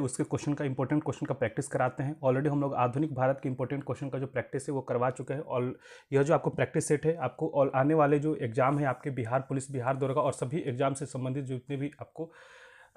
उसके क्वेश्चन का important question का प्रैक्टिस कराते हैं। ऑलरेडी हम लोग आधुनिक भारत के इंपॉर्टेंट क्वेश्चन का जो प्रैक्टिस है वो करवा चुके हैं। और यह जो आपको प्रैक्टिस सेट है आपको और आने वाले जो एग्जाम है आपके बिहार पुलिस, बिहार दरोगा और सभी एग्जाम से संबंधित जितने भी आपको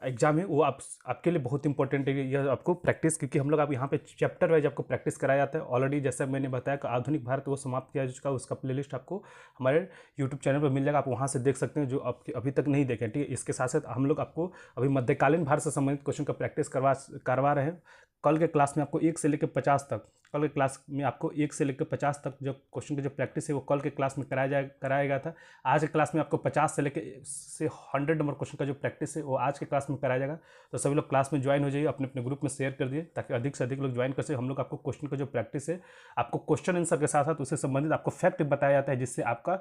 एग्जाम है वो आपके लिए बहुत इंपॉर्टेंट है यह आपको प्रैक्टिस, क्योंकि हम लोग आप यहाँ पे चैप्टर वाइज आपको प्रैक्टिस कराया जाता है। ऑलरेडी जैसा मैंने बताया कि आधुनिक भारत वो समाप्त किया जा चुका है, उसका प्लेलिस्ट आपको हमारे यूट्यूब चैनल पर मिल जाएगा, आप वहाँ से देख सकते हैं जो आपके अभी तक नहीं देखें। ठीक है, इसके साथ साथ हम लोग आपको अभी मध्यकालीन भारत से संबंधित क्वेश्चन का प्रैक्टिस करवा रहे हैं। कल के क्लास में आपको 1 से लेकर 50 तक, कल के क्लास में आपको 1 से लेकर 50 तक जो क्वेश्चन की जो प्रैक्टिस है वो कल के क्लास में कराया गया था। आज के क्लास में आपको 50 से लेकर 100 नंबर क्वेश्चन का जो प्रैक्टिस है वो आज के क्लास में कराया जाएगा। तो सभी लोग क्लास में ज्वाइन हो जाइए, अपने अपने ग्रुप में शेयर कर दिए ताकि अधिक से अधिक लोग ज्वाइन कर सके। हम लोग आपको क्वेश्चन का जो प्रैक्टिस है आपको क्वेश्चन आंसर के साथ साथ उससे संबंधित आपको फैक्ट बताया जाता है, जिससे आपका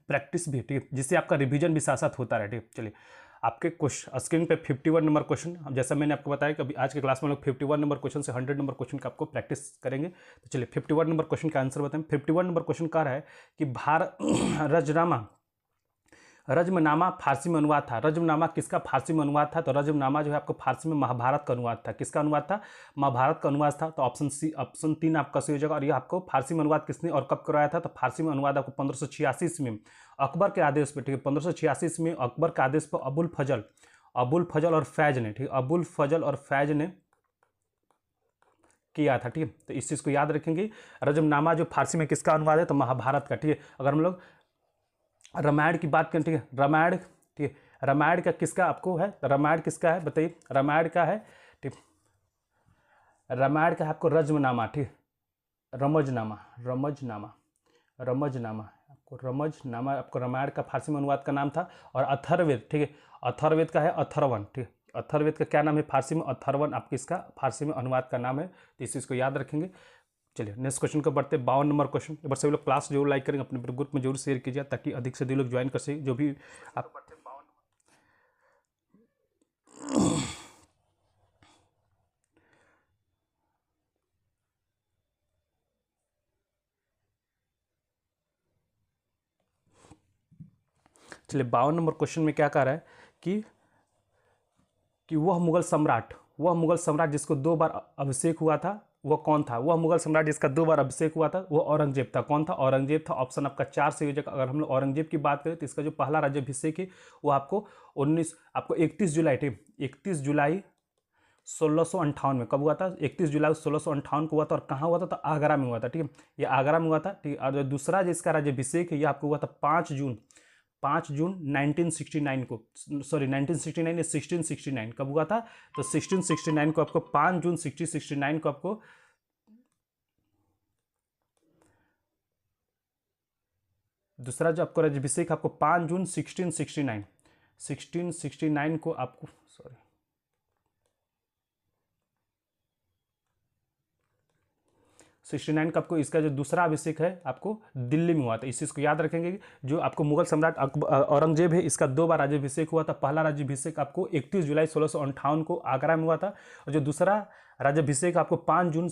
प्रैक्टिस भी, ठीक है, जिससे आपका रिवीजन भी साथ साथ होता रहे। ठीक है, चलिए आपके क्वेश्चन स्क्रीन पे 51 नंबर क्वेश्चन, जैसा मैंने आपको बताया कि अभी आज के क्लास में लोग 51 नंबर क्वेश्चन से 100 नंबर क्वेश्चन का आपको प्रैक्टिस करेंगे। तो चलिए 51 नंबर क्वेश्चन का आंसर बताएं। 51 नंबर क्वेश्चन कह रहा है कि रजमनामा फारसी में अनुवाद था। रजमनामा किसका फारसी में अनुवाद था? तो रजमनामा जो है आपको फारसी में महाभारत का अनुवाद था। किसका अनुवाद था? महाभारत का अनुवाद था। तो ऑप्शन 3 आपका सही हो जाएगा। और यह आपको फारसी में अनुवाद किसने और कब करवाया था? तो फारसी में अनुवाद आपको 1586 ईस्वी में अकबर के आदेश पर, ठीक है, 1586 ईस्वी में अकबर के आदेश पर अबुल फजल और फैज ने, ठीक है, अबुल फजल और फैज ने किया था। ठीक है, तो इस चीज़ को याद रखेंगे। रजमनामा जो फारसी में किसका अनुवाद है? तो महाभारत का। ठीक है, अगर हम लोग रामायण की बात करें, ठीक है, रामायण, ठीक है, रामायण का किसका आपको है? रामायण किसका है बताइए? रामायण का है, ठीक, रामायण का है आपको रजमनामा, ठीक, रमजनामा आपको रमजनामा आपको रामायण का फारसी में अनुवाद का नाम था। और अथर्ववेद, ठीक है, अथर्ववेद का है अथर्वन, ठीक है, अथर्ववेद का क्या नाम है फारसी में? अथर्वन आपके इसका फारसी में अनुवाद का नाम है। तो इस चीज़ को याद रखेंगे। चलिए नेक्स्ट क्वेश्चन को बढ़ते 52 नंबर क्वेश्चन। एक बार सभी लोग क्लास जरूर लाइक करेंगे, अपने ग्रुप में जरूर शेयर कीजिए ताकि अधिक से अधिक लोग ज्वाइन कर सके। जो भी आप चलिए 52 नंबर क्वेश्चन में क्या कह रहा है कि वह मुगल सम्राट जिसको 2 बार अभिषेक हुआ था वह कौन था? वह मुगल सम्राट जिसका 2 बार अभिषेक हुआ था वो औरंगजेब था। कौन था? औरंगजेब था। ऑप्शन आपका 4 से हो जाएगा। अगर हम लोग औरंगजेब की बात करें तो इसका जो पहला राज्याभिषेक है वो आपको 31 जुलाई, ठीक, 31 जुलाई 1658 में कब हुआ था? 31 जुलाई 1658 को हुआ था। और कहाँ हुआ था? तो आगरा में हुआ था। ठीक है, ये आगरा में हुआ था। ठीक है, और जो दूसरा जिसका राज्याभिषेक है ये आपको हुआ था 5 जून 1969 को, सॉरी 1969 या 1669 कब हुआ था? तो 1669 को आपको 5 जून 1669 को आपको दूसरा जो आपको राज्याभिषेक आपको 5 जून 1669 को आपको, सॉरी 69 का आपको इसका जो दूसरा अभिषेक है आपको दिल्ली में हुआ था। इस चीज़ को याद रखेंगे। जो आपको मुगल सम्राट औरंगजेब है इसका 2 बार राज्याभिषेक हुआ था। पहला राज्याभिषेक आपको 31 जुलाई 1658 को आगरा में हुआ था। और जो दूसरा राज्याभिषेक आपको 5 जून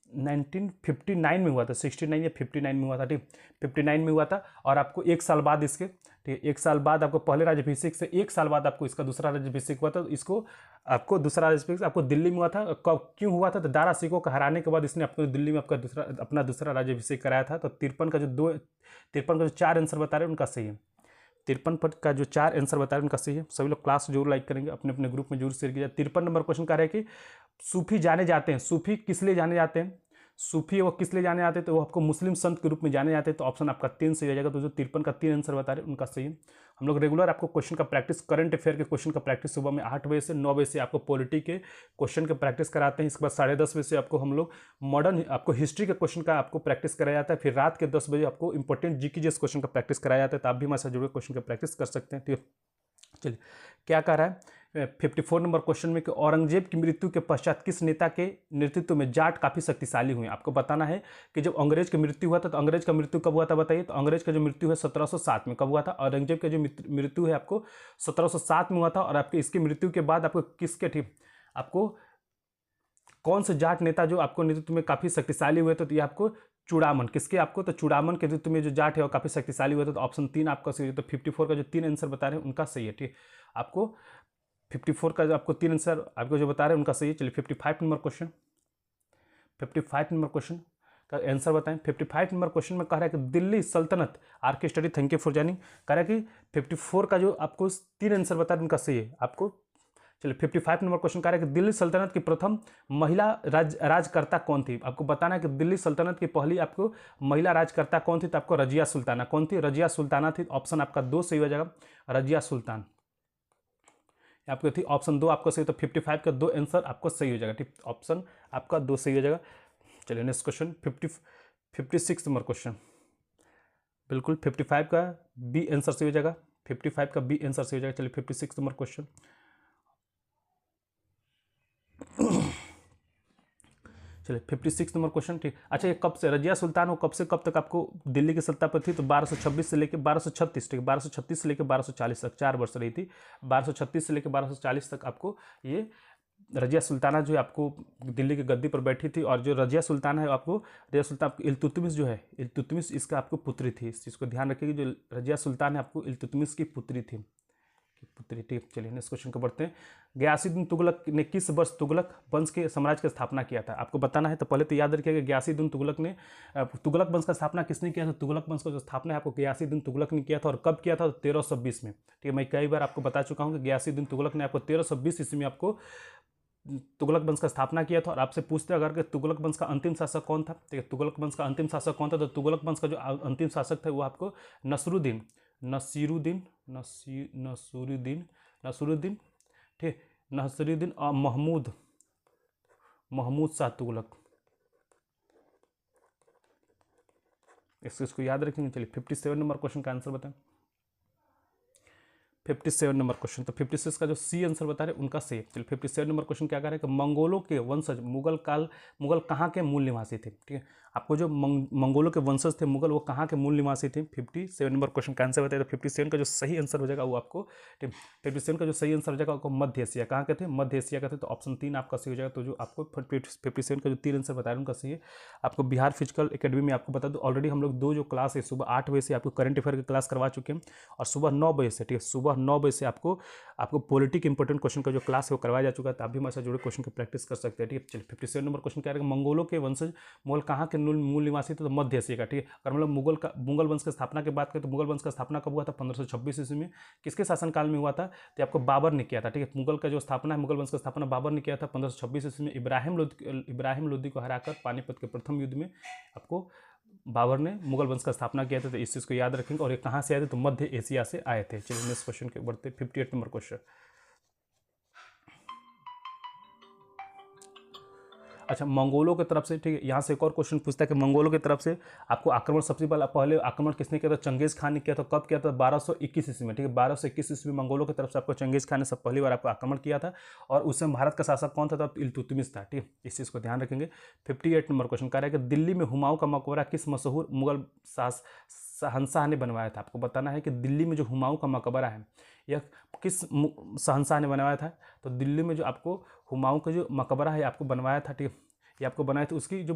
1959 में हुआ था। 69 या 59 में हुआ था, ठीक, 59 में हुआ था। और आपको 1 साल बाद इसके, ठीक, 1 साल बाद आपको पहले राज्याभिषेक से 1 साल बाद आपको इसका दूसरा राज्याभिषेक हुआ था। तो इसको आपको दूसरा राज्याभिषेक आपको दिल्ली में हुआ था। कब, क्यों हुआ था? तो दारा सिकों को हराने के बाद इसने आपको दिल्ली में अपना दूसरा राज्याभिषेक कराया था। तो 53 का जो 4 आंसर बता रहे हैं उनका सही है। 53 का जो 4 आंसर बता रहे हैं उनका सही है। सभी लोग क्लास जरूर लाइक करेंगे, अपने अपने ग्रुप में जरूर शेयर कीजिए। 53 नंबर क्वेश्चन कह रहे हैं कि सूफी जाने जाते हैं। सूफी किस लिए जाने जाते हैं? सूफी वो किस लिए जाने जाते हैं? तो वो आपको मुस्लिम संत के रूप में जाने जाते हैं। तो ऑप्शन आपका 3 सही हो जाएगा। तो जो 53 का 3 आंसर बता रहे हैं उनका सही है। हम लोग रेगुलर आपको क्वेश्चन का प्रैक्टिस, करंट अफेयर के क्वेश्चन का प्रैक्टिस सुबह में 8 बजे से 9 बजे से आपको पॉलिटी के क्वेश्चन का प्रैक्टिस कराते हैं। इसके बाद 10:30 बजे से आपको हम लोग मॉडर्न आपको हिस्ट्री के क्वेश्चन का आपको प्रैक्टिस कराया जाता है। फिर रात के 10 बजे आपको इंपॉर्टेंट जीके क्वेश्चन का प्रैक्टिस कराया जाता है। तो आप भी हमारे साथ जुड़कर क्वेश्चन का प्रैक्टिस कर सकते हैं। ठीक है, चलिए क्या कह रहा है 54 नंबर क्वेश्चन में कि औरंगजेब की मृत्यु के पश्चात किस नेता के नेतृत्व में जाट काफी शक्तिशाली हुए? आपको बताना है कि जब अंग्रेज की मृत्यु हुआ था तो अंग्रेज का मृत्यु कब हुआ था बताइए? तो अंग्रेज का जो मृत्यु है 1707 में कब हुआ था? औरंगजेब का जो मृत्यु है आपको 1707 में हुआ था। और आपके इसकी मृत्यु के बाद आपको किसके, ठीक, आपको कौन से जाट नेता जो आपको नेतृत्व में काफी शक्तिशाली हुए थे? तो ये आपको चूड़ामन, किसके आपको? तो चूड़ामन के नेतृत्व में जो जाट है वो काफी शक्तिशाली हुए थे। तो ऑप्शन 3 आपका सही है। तो 54 का जो 3 आंसर बता रहे हैं उनका सही है। ठीक, आपको 54 का जो आपको 3 आंसर आपको जो बता रहे हैं उनका सही है। चलिए 55 नंबर क्वेश्चन, 55 नंबर क्वेश्चन का आंसर बताएं। 55 नंबर क्वेश्चन में कह रहा है कि दिल्ली सल्तनत, आर के study thank you for joining, कह रहा है कि 54 का जो आपको 3 आंसर बता रहे हैं उनका सही है आपको। चलिए 55 नंबर क्वेश्चन कह रहा है कि दिल्ली सल्तनत की प्रथम महिला राजकर्ता कौन थी। आपको बताना है कि दिल्ली सल्तनत की पहली आपको महिला राजकर्ता कौन थी, तो आपको रजिया सुल्ताना कौन थी, रजिया सुल्ताना थी। ऑप्शन आपका 2 सही हो जाएगा, रजिया सुल्तान आपको थी। ऑप्शन 2 आपको सही, तो 55 का 2 आंसर आपको सही हो जाएगा, ठीक, ऑप्शन आपका 2 सही हो जाएगा। चलिए नेक्स्ट क्वेश्चन 56 नंबर क्वेश्चन, बिल्कुल 55 का बी आंसर सही हो जाएगा, 55 का बी आंसर सही हो जाएगा। चलिए 56 नंबर क्वेश्चन, चलिए 56 नंबर क्वेश्चन, ठीक। अच्छा ये कब से रजिया सुल्तान हो, कब से कब तक आपको दिल्ली की सत्ता पर थी, तो 1226 से लेकर 1236, ठीक, 1236 से लेकर 1240 तक 4 वर्ष रही थी। 1236 से लेकर 1240 तक आपको ये रजिया सुल्ताना जो है आपको दिल्ली की गद्दी पर बैठी थी। और जो रजिया सुल्ताना है आपको, रजिया सुल्तान इल्तुतमिश जो है, इल्तुतमिश इसका आपको पुत्री थी। इस चीज़ को ध्यान रखिएगा, जो रजिया सुल्तान है आपको इल्तुतमिश की पुत्री थी, पुत्री, ठीक। चलिए नेक्स्ट क्वेश्चन को बढ़ते हैं। गयासुद्दीन तुगलक ने किस वर्ष तुगलक वंश के साम्राज्य की स्थापना किया था। आपको बताना है, तो पहले तो याद रखिएगा गयासुद्दीन तुगलक ने तुगलक वंश का स्थापना किसने किया था। तुगलक वंश का जो स्थापना है आपको गयासुद्दीन तुगलक ने किया था। और कब किया था, 1320 में, ठीक है। मैं कई बार आपको बता चुका हूँ कि गयासुद्दीन तुगलक ने आपको 1320 ईस्वी में आपको तुगलक वंश का स्थापना किया था। और आपसे पूछते अगर कि तुगलक वंश का अंतिम शासक कौन था, ठीक है, तुगलक वंश का अंतिम शासक कौन था, तो तुगलक वंश का जो अंतिम शासक था वो आपको नसरुद्दीन, ठीक, नसरुद्दीन और महमूद शाह तुगलक, इसको याद रखेंगे। चलिए 57 नंबर क्वेश्चन का आंसर बताएं। 57 नंबर क्वेश्चन, तो 56 का जो सी आंसर बता रहे हैं उनका सी। चलिए 57 नंबर क्वेश्चन क्या कह रहा है कि मंगोलों के वंशज मुगल कहाँ के मूल निवासी थे, ठीक है। आपको जो मंगोलों के वंशज थे मुगल, वो कहाँ के मूल निवासी थे। 57 नंबर क्वेश्चन का आंसर बताइए। तो 57 का जो सही आंसर हो जाएगा वो आपको, 57 का जो सही आंसर हो जाएगा आपको मध्य एशिया, कहाँ के थे, मध्य एशिया का थे। तो ऑप्शन 3 आपका सही हो जाएगा। तो जो आपको 57 का जो 3 आंसर बता रहे हैं उनका सही है। आपको बिहार फिजिकल एकेडमी में आपको बता दो ऑलरेडी हम लोग 2 जो क्लास है सुबह 8 बजे से आपको करंट अफेयर की क्लास करवा चुके हैं। और सुबह 9 बजे से, ठीक है, सुबह 9 बजे से आपको पॉलिटिक इंपॉर्टेंट क्वेश्चन का जो क्लास है वो करवाया जा चुका है। तो आप भी हमारे साथ जुड़े क्वेश्चन की प्रैक्टिस कर सकते हैं, ठीक है। चलिए 57 नंबर क्वेश्चन क्या है, मंगोलों के वंशज मुगल कहाँ के मूल निवासी थे, तो मध्य एशिया का, ठीक है। अगर मतलब मुगल वंश की स्थापना की बात करें तो मुगल वंश का स्थापना कब हुआ था, 1526 ईस्वी में। किसके शासनकाल में हुआ था, तो आपको बाबर ने किया था, ठीक है। मुगल का जो स्थापना है, मुगल वंश का स्थापना बाबर ने किया था 1526 ईस्वी में। इब्राहिम लोदी को हराकर पानीपत के प्रथम युद्ध में आपको बाबर ने मुगल वंश का स्थापना किया था। तो इस चीज़ को याद रखेंगे। और ये कहाँ से आए थे, तो मध्य एशिया से आए थे। चलिए नेक्स्ट क्वेश्चन के बढ़ते 58 नंबर क्वेश्चन। अच्छा, मंगोलों की तरफ से, ठीक है, यहाँ से एक और क्वेश्चन पूछता है कि मंगोलों की तरफ से आपको आक्रमण सबसे पहले आक्रमण किसने किया था, चंगेज खान ने किया था। कब किया था, 1221 ईस्वी में, ठीक है। 1221 ईस्वी में मंगोलों की तरफ से आपको चंगेज खान ने सब पहली बार आपको आक्रमण किया था। और उस समय भारत का शासक कौन था, तब इल्तुतमिश था, ठीक है। इस चीज़ को ध्यान रखेंगे। 58 नंबर क्वेश्चन कह रहा है कि दिल्ली में हुमायूं का मकबरा किस मशहूर मुगल शहंशाह ने बनवाया था। आपको बताना है कि दिल्ली में जो हुमायूं का मकबरा है यह किस शहंशाह ने बनवाया था। तो दिल्ली में जो आपको हुमायूं का जो मकबरा है आपको बनवाया था, ठीक है, ये आपको बनाया था। उसकी जो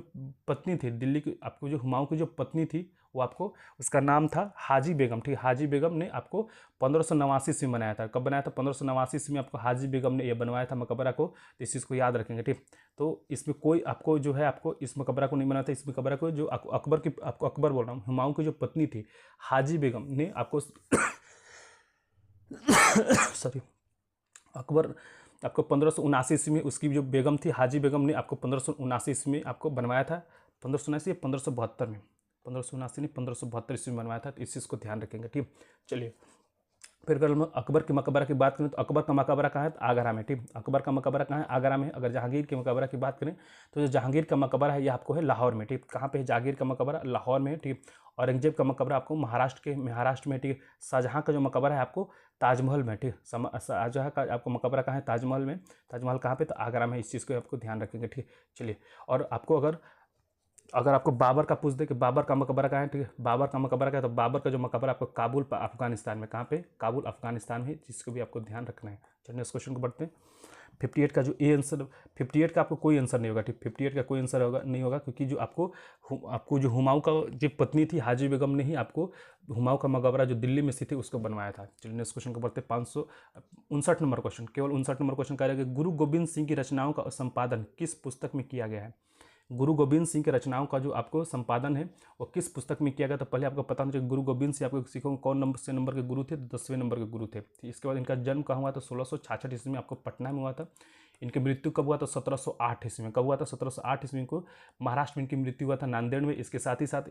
पत्नी थी दिल्ली की, आपको जो हुमायूं की जो पत्नी थी वो आपको, उसका नाम था हाजी बेगम, ठीक है। हाजी बेगम ने आपको 1589 ईस्वी में बनाया था। कब बनाया था, 1589 ईस्वी में आपको हाजी बेगम ने ये बनवाया था मकबरा को। तो इस चीज़ को याद रखेंगे, ठीक। तो इसमें कोई आपको जो है आपको इस मकबरा को नहीं बनाया था। इस मकबरा को जो अकबर की, आपको अकबर बोल रहा हूँ, हुमायूं की जो पत्नी थी हाजी बेगम ने आपको सॉरी, अकबर आपको 1579 ईस्वी में उसकी जो बेगम थी हाजी बेगम ने आपको 1579 ईस्वी में आपको बनवाया था। 1579 या 1572 में, 1579 नहीं 1572 ईस्वी में बनवाया था। तो इस चीज़ को ध्यान रखेंगे, ठीक। चलिए फिर अगर हम अकबर के मकबरा की बात करें तो अकबर का मकबरा कहाँ है, तो आगरा में, ठीक। अकबर का मकबरा कहाँ है, आगरा में। अगर जहांगीर के मकबरा की बात करें तो जो जहांगीर का मकबरा है ये आपको है लाहौर में, ठीक। कहाँ पे है जहांगीर का मकबरा, लाहौर में, ठीक। औरंगजेब का मकबरा आपको महाराष्ट्र में, ठीक। शाहजहाँ का जो मकबरा है आपको ताजमहल में, ठीक। शाहजहाँ का आपको मकबरा कहाँ है, ताजमहल में। ताजमहल कहाँ पे, तो आगरा में। इस चीज़ को आपको ध्यान रखेंगे, ठीक। चलिए और आपको अगर अगर आपको बाबर का पूछ दे कि बाबर का मकबरा कहाँ है, ठीक है, बाबर का मकबरा क्या है, तो बाबर का जो मकबरा आपको काबुल अफगानिस्तान में, कहाँ पे, काबुल अफगानिस्तान है, जिसको भी आपको ध्यान रखना है। चलिए नेक्स्ट क्वेश्चन को बढ़ते हैं। 58 का जो ए आंसर, 58 का आपको कोई आंसर नहीं होगा, ठीक, 58 का कोई आंसर होगा नहीं होगा, क्योंकि जो आपको जो हुमायूं का जो पत्नी थी हाजी बेगम ने ही आपको हुमायूं का मकबरा जो दिल्ली में स्थित है उसको बनवाया था। चलिए नेक्स्ट क्वेश्चन को बढ़ते हैं। 559 नंबर क्वेश्चन, केवल 59 नंबर क्वेश्चन कह रहा है कि गुरु गोविंद सिंह की रचनाओं का संपादन किस पुस्तक में किया गया है। गुरु गोविंद सिंह की रचनाओं का जो आपको संपादन है वो किस पुस्तक में किया गया। तो पहले आपको पता होना चाहिए गुरु गोविंद सिंह आपको सिखों में कौन नंबर के गुरु थे, 10वें नंबर के गुरु थे। इसके बाद इनका जन्म कहाँ हुआ था, 1666 ईस्वी में आपको पटना में हुआ था। इनकी मृत्यु कब हुआ था, 1708 ईस्वी में। कब हुआ था, 1708 ईस्वी को महाराष्ट्र में इनकी मृत्यु हुआ था, नांदेड़ में। इसके साथ ही साथ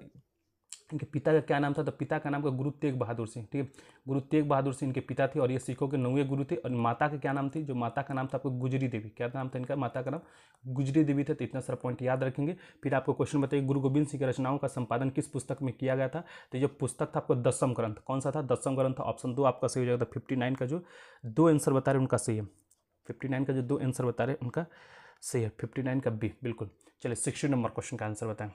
इनके पिता का क्या नाम था, तो पिता का नाम का गुरु तेग बहादुर सिंह, ठीक है, गुरु तेग बहादुर सिंह इनके पिता थे और ये सिखों के 9वें गुरु थे। और माता का क्या नाम थी, जो माता का नाम था आपको गुजरी देवी। क्या नाम था इनका, माता का नाम गुजरी देवी थे। तो इतना सारा पॉइंट याद रखेंगे। फिर आपको क्वेश्चन बताइए गुरु गोविंद सिंह की रचनाओं का संपादन किस पुस्तक में किया गया था। तो ये पुस्तक था आपको दसम ग्रंथ। कौन सा था, दसम ग्रंथ था। ऑप्शन 2 आपका सही हो जाएगा। 59 का जो 2 आंसर बता रहे उनका सही है। 59 का जो 2 आंसर बता रहे उनका सही है। 59 का बी बिल्कुल। चलिए 60 नंबर क्वेश्चन का आंसर बताएं।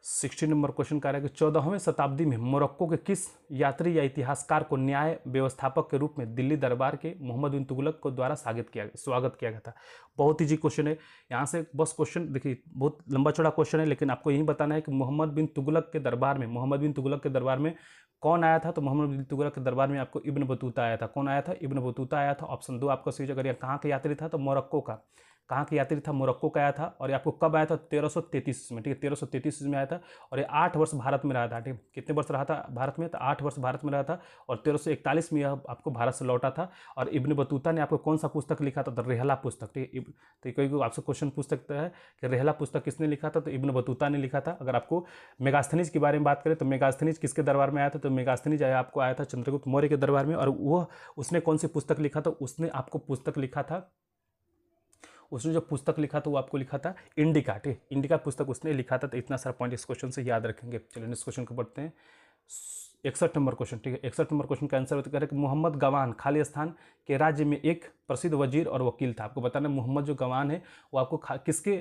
60 नंबर क्वेश्चन कह रहा है कि 14वीं शताब्दी में मोरक्को के किस यात्री या इतिहासकार को न्याय व्यवस्थापक के रूप में दिल्ली दरबार के मोहम्मद बिन तुगलक को द्वारा स्वागत किया गया था। बहुत ईजी क्वेश्चन है। यहाँ से बस क्वेश्चन देखिए, बहुत लंबा चौड़ा क्वेश्चन है, लेकिन आपको यही बताना है कि मोहम्मद बिन तुगलक के दरबार में कौन आया था। तो मोहम्मद बिन तुगलक के दरबार में आपको इब्न बतूता आया था। कौन आया था, इब्न बतूता आया था। ऑप्शन 2 आपका सही जगह। कहाँ का यात्री था, तो मोरक्को का। कहाँ के यात्री था, मोरक्को का आया था। और ये आपको कब आया था, 1333 में, ठीक है, 1333 में आया था। और ये 8 वर्ष भारत में रहा था, ठीक है, कितने वर्ष रहा था भारत में, तो 8 वर्ष भारत में रहा था। और 1341 में यह आपको भारत से लौटा था। और इब्न बतूता ने आपको कौन सा पुस्तक लिखा था, तो रेहला पुस्तक, ठीक है। तो कोई आपसे क्वेश्चन पूछ सकता है कि रेहला पुस्तक किसने लिखा था, तो इब्न बतूता ने लिखा था। अगर आपको मेगास्थनीज के बारे में बात करें तो मेगास्थनीज किसके दरबार में आया था, तो मेगास्थनीज आपको आया था चंद्रगुप्त मौर्य के दरबार में। और वह उसने कौन सी पुस्तक लिखा था, उसने आपको पुस्तक लिखा था, उसने जो पुस्तक लिखा था वो आपको लिखा था इंडिका, ठीक, इंडिका पुस्तक उसने लिखा था। तो इतना सारा पॉइंट इस क्वेश्चन से याद रखेंगे। चलिए इस क्वेश्चन को पढ़ते हैं। 61 नंबर क्वेश्चन, ठीक है, 61 नंबर क्वेश्चन का आंसर करें कि मोहम्मद गवान खालिस्तान के राज्य में एक प्रसिद्ध वजीर और वकील था। आपको बताना मोहम्मद जो गवान है वो आपको किसके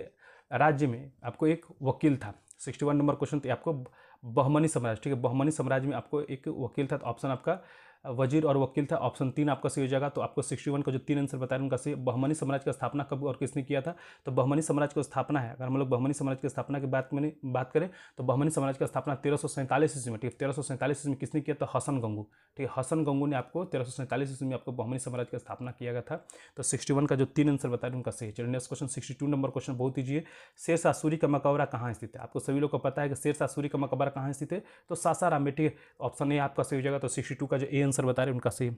राज्य में आपको एक वकील था। 61 नंबर क्वेश्चन तो आपको बहमनी साम्राज्य, ठीक है, बहमनी साम्राज्य में आपको एक वकील था। तो ऑप्शन आपका वजीर और वकील था। ऑप्शन 3 आपका सही हो जाएगा। तो आपको 61 का जो 3 आंसर बताया उनका सही। बहमनी साम्राज्य का स्थापना कब और किसने किया था, तो बहमनी साम्राज्य की स्थापना है, अगर हम लोग बहमनी साम्राज्य की स्थापना की बात करें तो बहमनी साम्राज्य का स्थापना 1347 ईस्वी में, ठीक है, 1347 ईस्वी में किसने किया, तो हसन गंगू, ठीक है, हसन गंगू ने आपको 1347 ईस्वी में आपको बहमनी साम्राज्य की स्थापना किया गया था। तो 61 का जो 3 आंसर बताया उनका सही। चलिए नेक्स्ट क्वेश्चन 62 नंबर क्वेश्चन बहुत ईजी है। शेरशाह सूरी का मकबरा कहाँ स्थित है। आपको सभी लोग को पता है कि शेरशाह सूरी का मकबरा कहाँ स्थित है, तो सासाराम में, ठीक है, ऑप्शन ए आपका सही हो जाएगा। तो 62 का जो ए आंसर बता रहे हैं उनका सही।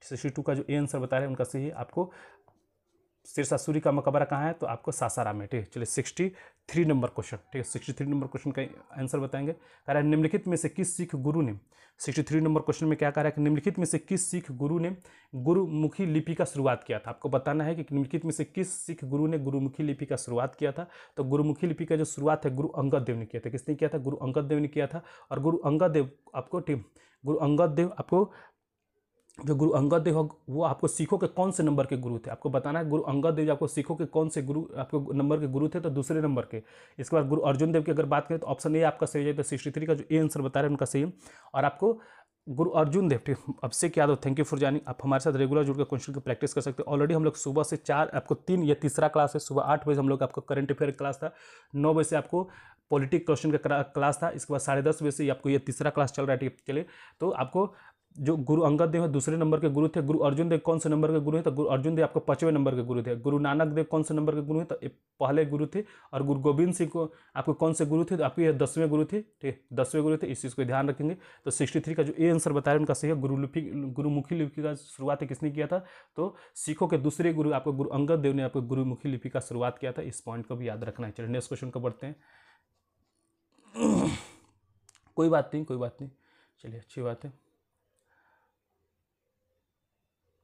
62 का जो ए आंसर बता रहे हैं उनका सही है। आपको शेरशाह सूरी का मकबरा कहाँ है, तो आपको सासाराम में, ठीक है। चलिए 63 नंबर क्वेश्चन, ठीक है, 63 नंबर क्वेश्चन का आंसर बताएंगे। कह रहा है निम्नलिखित में से किस सिख गुरु ने, 63 नंबर क्वेश्चन में क्या कह रहा है कि निम्नलिखित में से किस सिख गुरु ने गुरुमुखी लिपि का शुरुआत किया था। आपको बताना है कि निम्नलिखित में से किस सिख गुरु ने गुरुमुखी लिपि का शुरुआत किया था। तो गुरुमुखी लिपि का जो शुरुआत है गुरु अंगद देव ने किया था। किसने किया था, गुरु अंगद देव ने किया था। और गुरु अंगद देव आपको, ठीक, गुरु अंगद देव आपको, जो गुरु अंगद देव वो आपको सिखों के कौन से नंबर के गुरु थे। आपको बताना है गुरु अंगद देव आपको सिखों के कौन से गुरु आपको नंबर के गुरु थे, तो दूसरे नंबर के। इसके बाद गुरु अर्जुन देव की अगर बात करें तो ऑप्शन ए आपका सही है। तो 63 का जो ए आंसर बता रहे हैं उनका सही है। और आपको गुरु अर्जुन देव, ठीक, अब से क्या दो, थैंक यू फॉर ज्वाइनिंग। आप हमारे साथ रेगुलर जुड़ कर क्वेश्चन की प्रैक्टिस कर सकते हो। ऑलरेडी हम लोग सुबह से 4 आपको 3 या तीसरा क्लास है। सुबह 8 बजे हम लोग आपको करंट अफेयर क्लास था, 9 बजे से आपको पॉलिटिक क्वेश्चन का क्लास था। इसके बाद 10:30 बजे से आपको ये तीसरा क्लास चल रहा है, ठीक। चलिए तो आपको जो गुरु अंगद देव है दूसरे नंबर के गुरु थे। गुरु अर्जुन देव कौन से नंबर के गुरु हैं, तो गुरु अर्जुन देव आपको 5वें नंबर के गुरु थे। गुरु नानक देव कौन से नंबर के गुरु हैं, तो पहले गुरु थे। और गुरु गोविंद सिंह को आपको कौन से गुरु थे, तो आपके 10वें गुरु थे, ठीक, 10वें गुरु थे। इस चीज़ को ध्यान रखेंगे। तो 63 का जो ए आंसर बताया उनका सही है। गुरुमुखी लिपि का शुरुआत किसने किया था, तो सिखों के दूसरे गुरु आपको गुरु अंगद देव ने आपको गुरुमुखी लिपि का शुरुआत किया था। इस पॉइंट को भी याद रखना है। चलिए नेक्स्ट क्वेश्चन को बढ़ते हैं। कोई बात नहीं, चलिए अच्छी बात है।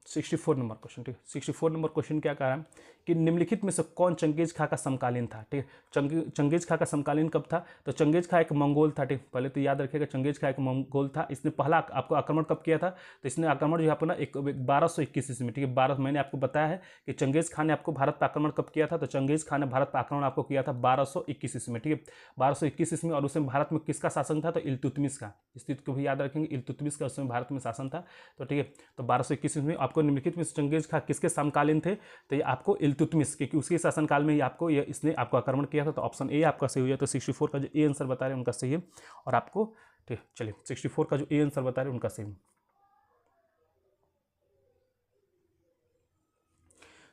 64 नंबर क्वेश्चन, ठीक है। 64 नंबर क्वेश्चन क्या कह रहा है कि निम्नलिखित में से कौन चंगेज खां का समकालीन था, ठीक है। चंगेज खां का समकालीन कब था, तो चंगेज खां एक मंगोल था, ठीक। पहले तो याद रखिएगा चंगेज खां एक मंगोल था। इसने पहला आपको आक्रमण कब किया था, तो इसने आक्रमण जो है अपना 1221 ईस्वी में, ठीक है। 12 मैंने आपको बताया है कि चंगेज खां ने आपको भारत पर आक्रमण कब किया था, तो चंगेज खां ने भारत पर आक्रमण आपको किया था 1221 ईस्वी में, ठीक है। 1221 ईस्वी में, और उसमें भारत में किसका शासन था, तो इल्तुतमिश का। इस चीज को भी याद रखेंगे, इल्तुतमिश का उसमें भारत में शासन था, तो ठीक है। तो 1221 ईस्वी में आपको निम्नलिखित में चंगेज खां किसके समकालीन थे, तो ये आपको इल्तुतमिश, क्योंकि उसके शासनकाल में ही आपको ये इसने आपको आक्रमण किया था। तो ऑप्शन ए आपका सही हो जाए। तो 64 का जो ए आंसर बता रहे हैं उनका सही है, और आपको ठीक चलिए 64 का जो ए आंसर बता रहे हैं उनका सही है।